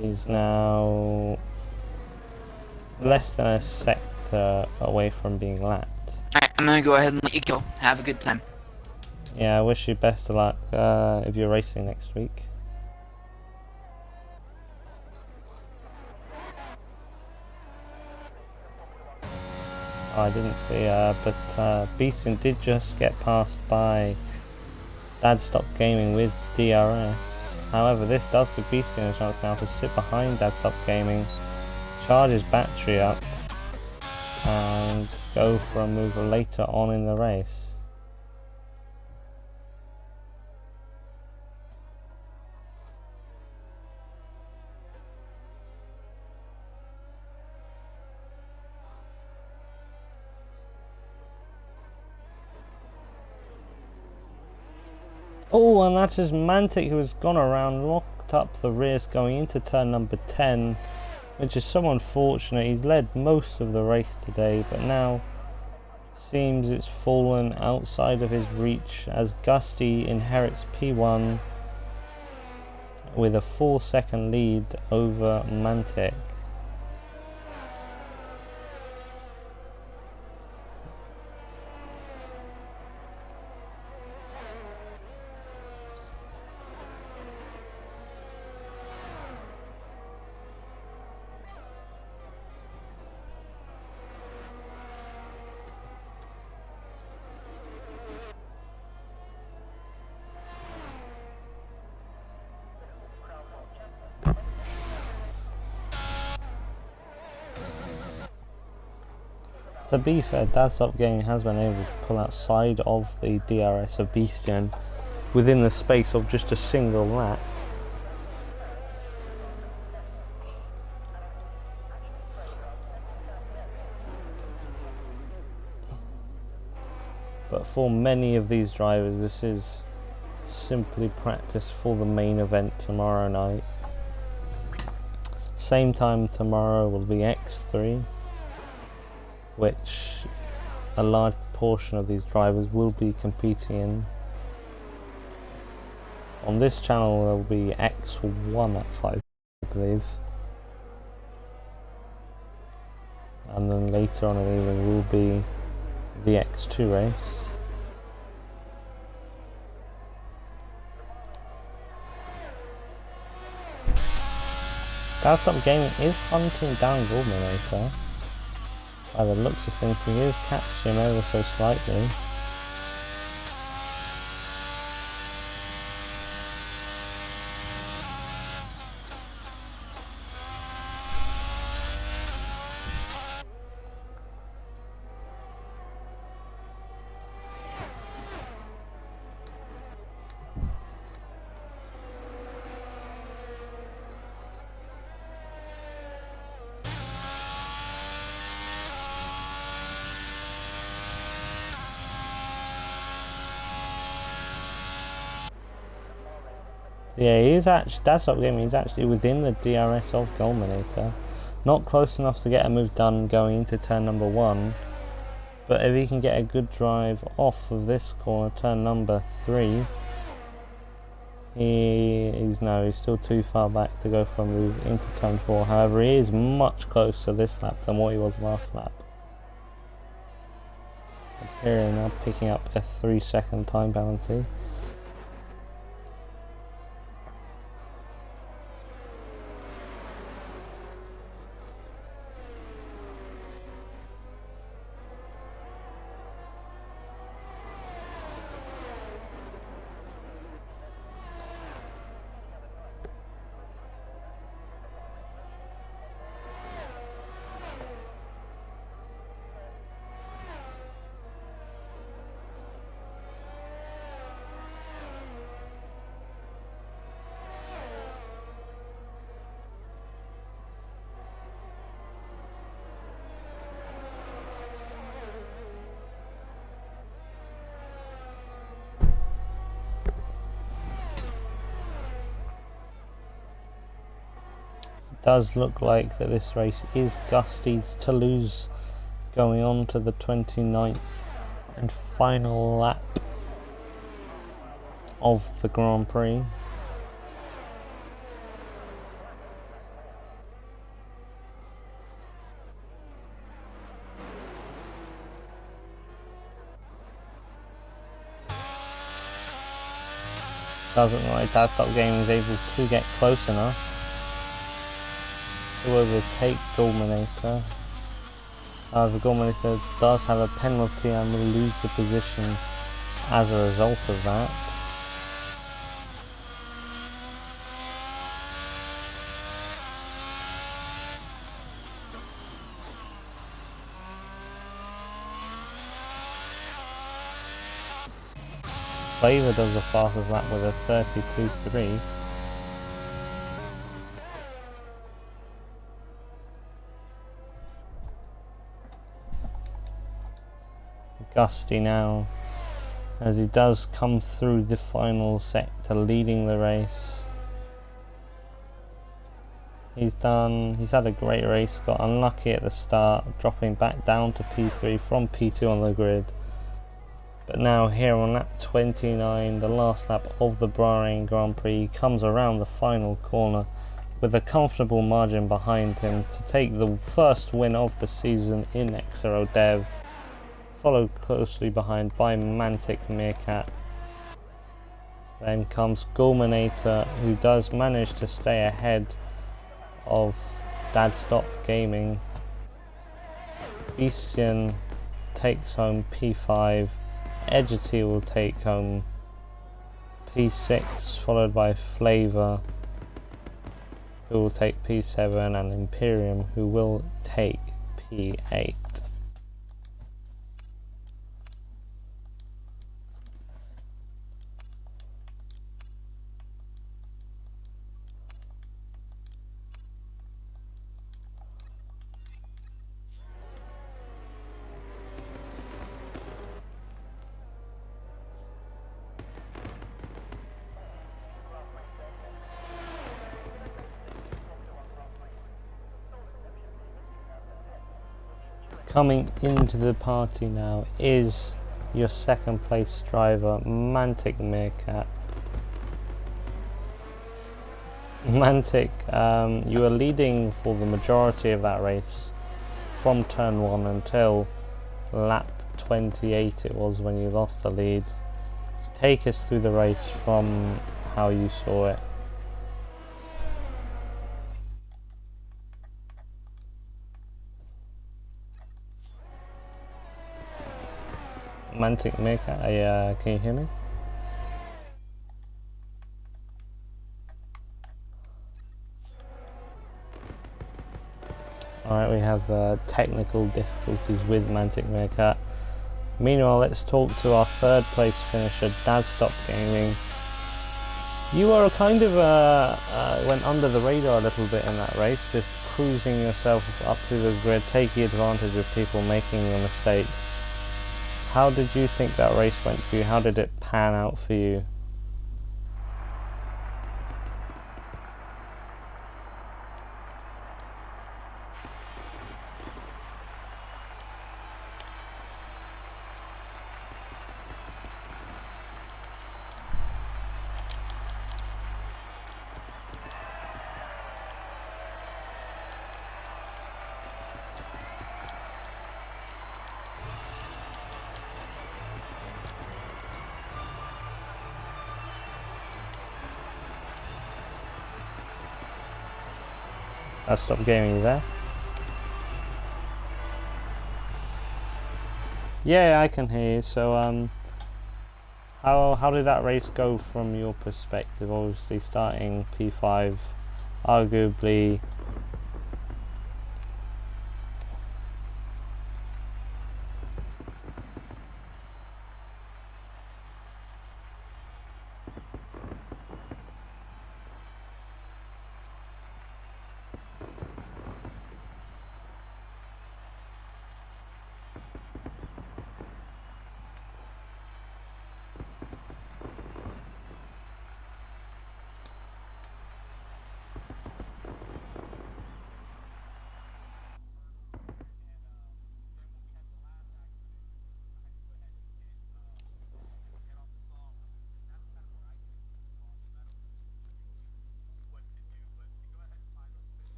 He's now less than a sector away from being lapped. Alright, I'm gonna go ahead and let you go. Have a good time. Yeah, I wish you best of luck if you're racing next week. I didn't see, but Beastin did just get passed by Dad Stop Gaming with DRS. However, this does give Beastin a chance now to sit behind Dad Stop Gaming, charge his battery up, and go for a move later on in the race. Oh, and that is Mantic, who has gone around, locked up the rears going into turn number 10, which is so unfortunate. He's led most of the race today, but now seems it's fallen outside of his reach as Gusty inherits P1 with a 4-second lead over Mantic. To be fair, Dadstop Gaming has been able to pull outside of the DRS of Beastgen within the space of just a single lap. but for many of these drivers this is simply practice for the main event tomorrow night. Same time tomorrow will be X3, which a large portion of these drivers will be competing in. On this channel there will be X1 at 5, I believe. And then later on in the evening will be the X2 race. Desktop Gaming is hunting down Goldminator. By the looks of things, he is catching him ever so slightly. Yeah, he is actually, Desktop Gaming is actually within the DRS of Goldminator. Not close enough to get a move done going into turn number 1. But if he can get a good drive off of this corner, turn number 3, he's still too far back to go for a move into turn 4. However, he is much closer this lap than what he was last lap. Here now picking up a 3-second time penalty. Does look like that this race is Gusty's to lose, going on to the 29th and final lap of the Grand Prix. Doesn't look like Desktop Gaming is able to get close enough to overtake Goldminator. However, Goldminator does have a penalty and will lose the position as a result of that. Flavor does the fastest lap with a 32.3. Gusty now, as he does come through the final sector, leading the race. He's had a great race, got unlucky at the start, dropping back down to P3 from P2 on the grid. But now here on lap 29, the last lap of the Bahrain Grand Prix, he comes around the final corner with a comfortable margin behind him to take the first win of the season in XRL Dev. Followed closely behind by Mantic Meerkat. Then comes Goldminator, who does manage to stay ahead of Desktop Gaming. Beastian takes home P5. Edgety will take home P6, followed by Flavor, who will take P7, and Imperium, who will take P8. Coming into the party now is your second place driver, Mantic Meerkat. Mantic, you were leading for the majority of that race from turn 1 until lap 28 it was when you lost the lead. Take us through the race from how you saw it. Mantic Meerkat, can you hear me? Alright, we have technical difficulties with Mantic Meerkat. Meanwhile, let's talk to our third place finisher, Dadstop Gaming. You were kind of went under the radar a little bit in that race, just cruising yourself up through the grid, taking advantage of people making your mistakes. How did you think that race went for you? How did it pan out for you? Stop gaming, you there? Yeah, I can hear you. So, how did that race go from your perspective? Obviously, starting P5, arguably.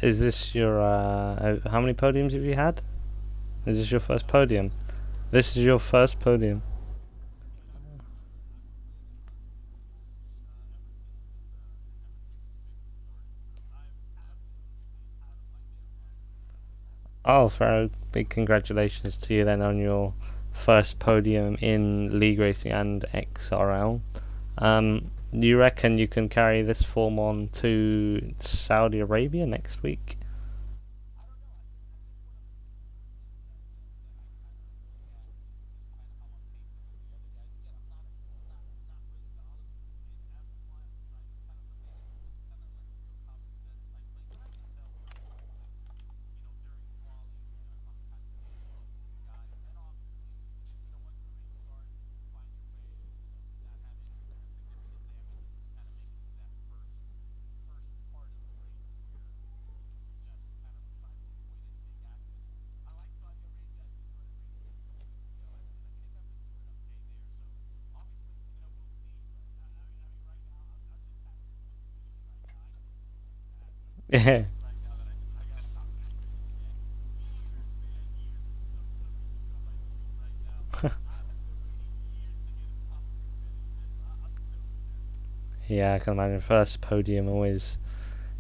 Is this your, how many podiums have you had? Is this your first podium? This is your first podium. Oh, fair. Big congratulations to you then on your first podium in league racing and XRL. Do you reckon you can carry this form on to Saudi Arabia next week? Yeah. Yeah, I can imagine first podium always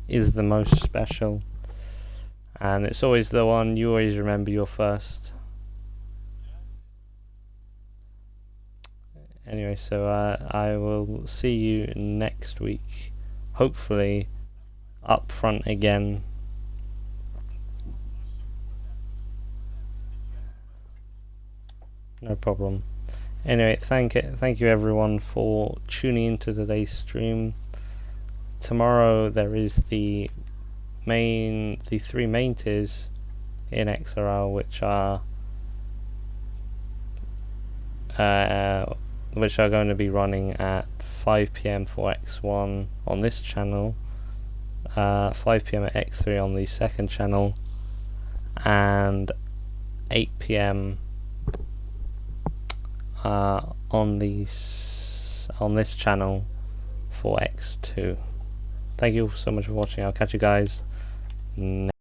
is the most special, and it's always the one you always remember your first. Anyway, so I will see you next week, hopefully up front again. No problem. Anyway, thank you everyone for tuning into today's stream. Tomorrow there is the three main tiers in XRL, which are which are going to be running at 5 p.m. for X1 on this channel, 5 p.m. at X3 on the second channel, and 8 p.m. on this channel for X2. Thank you so much for watching. I'll catch you guys next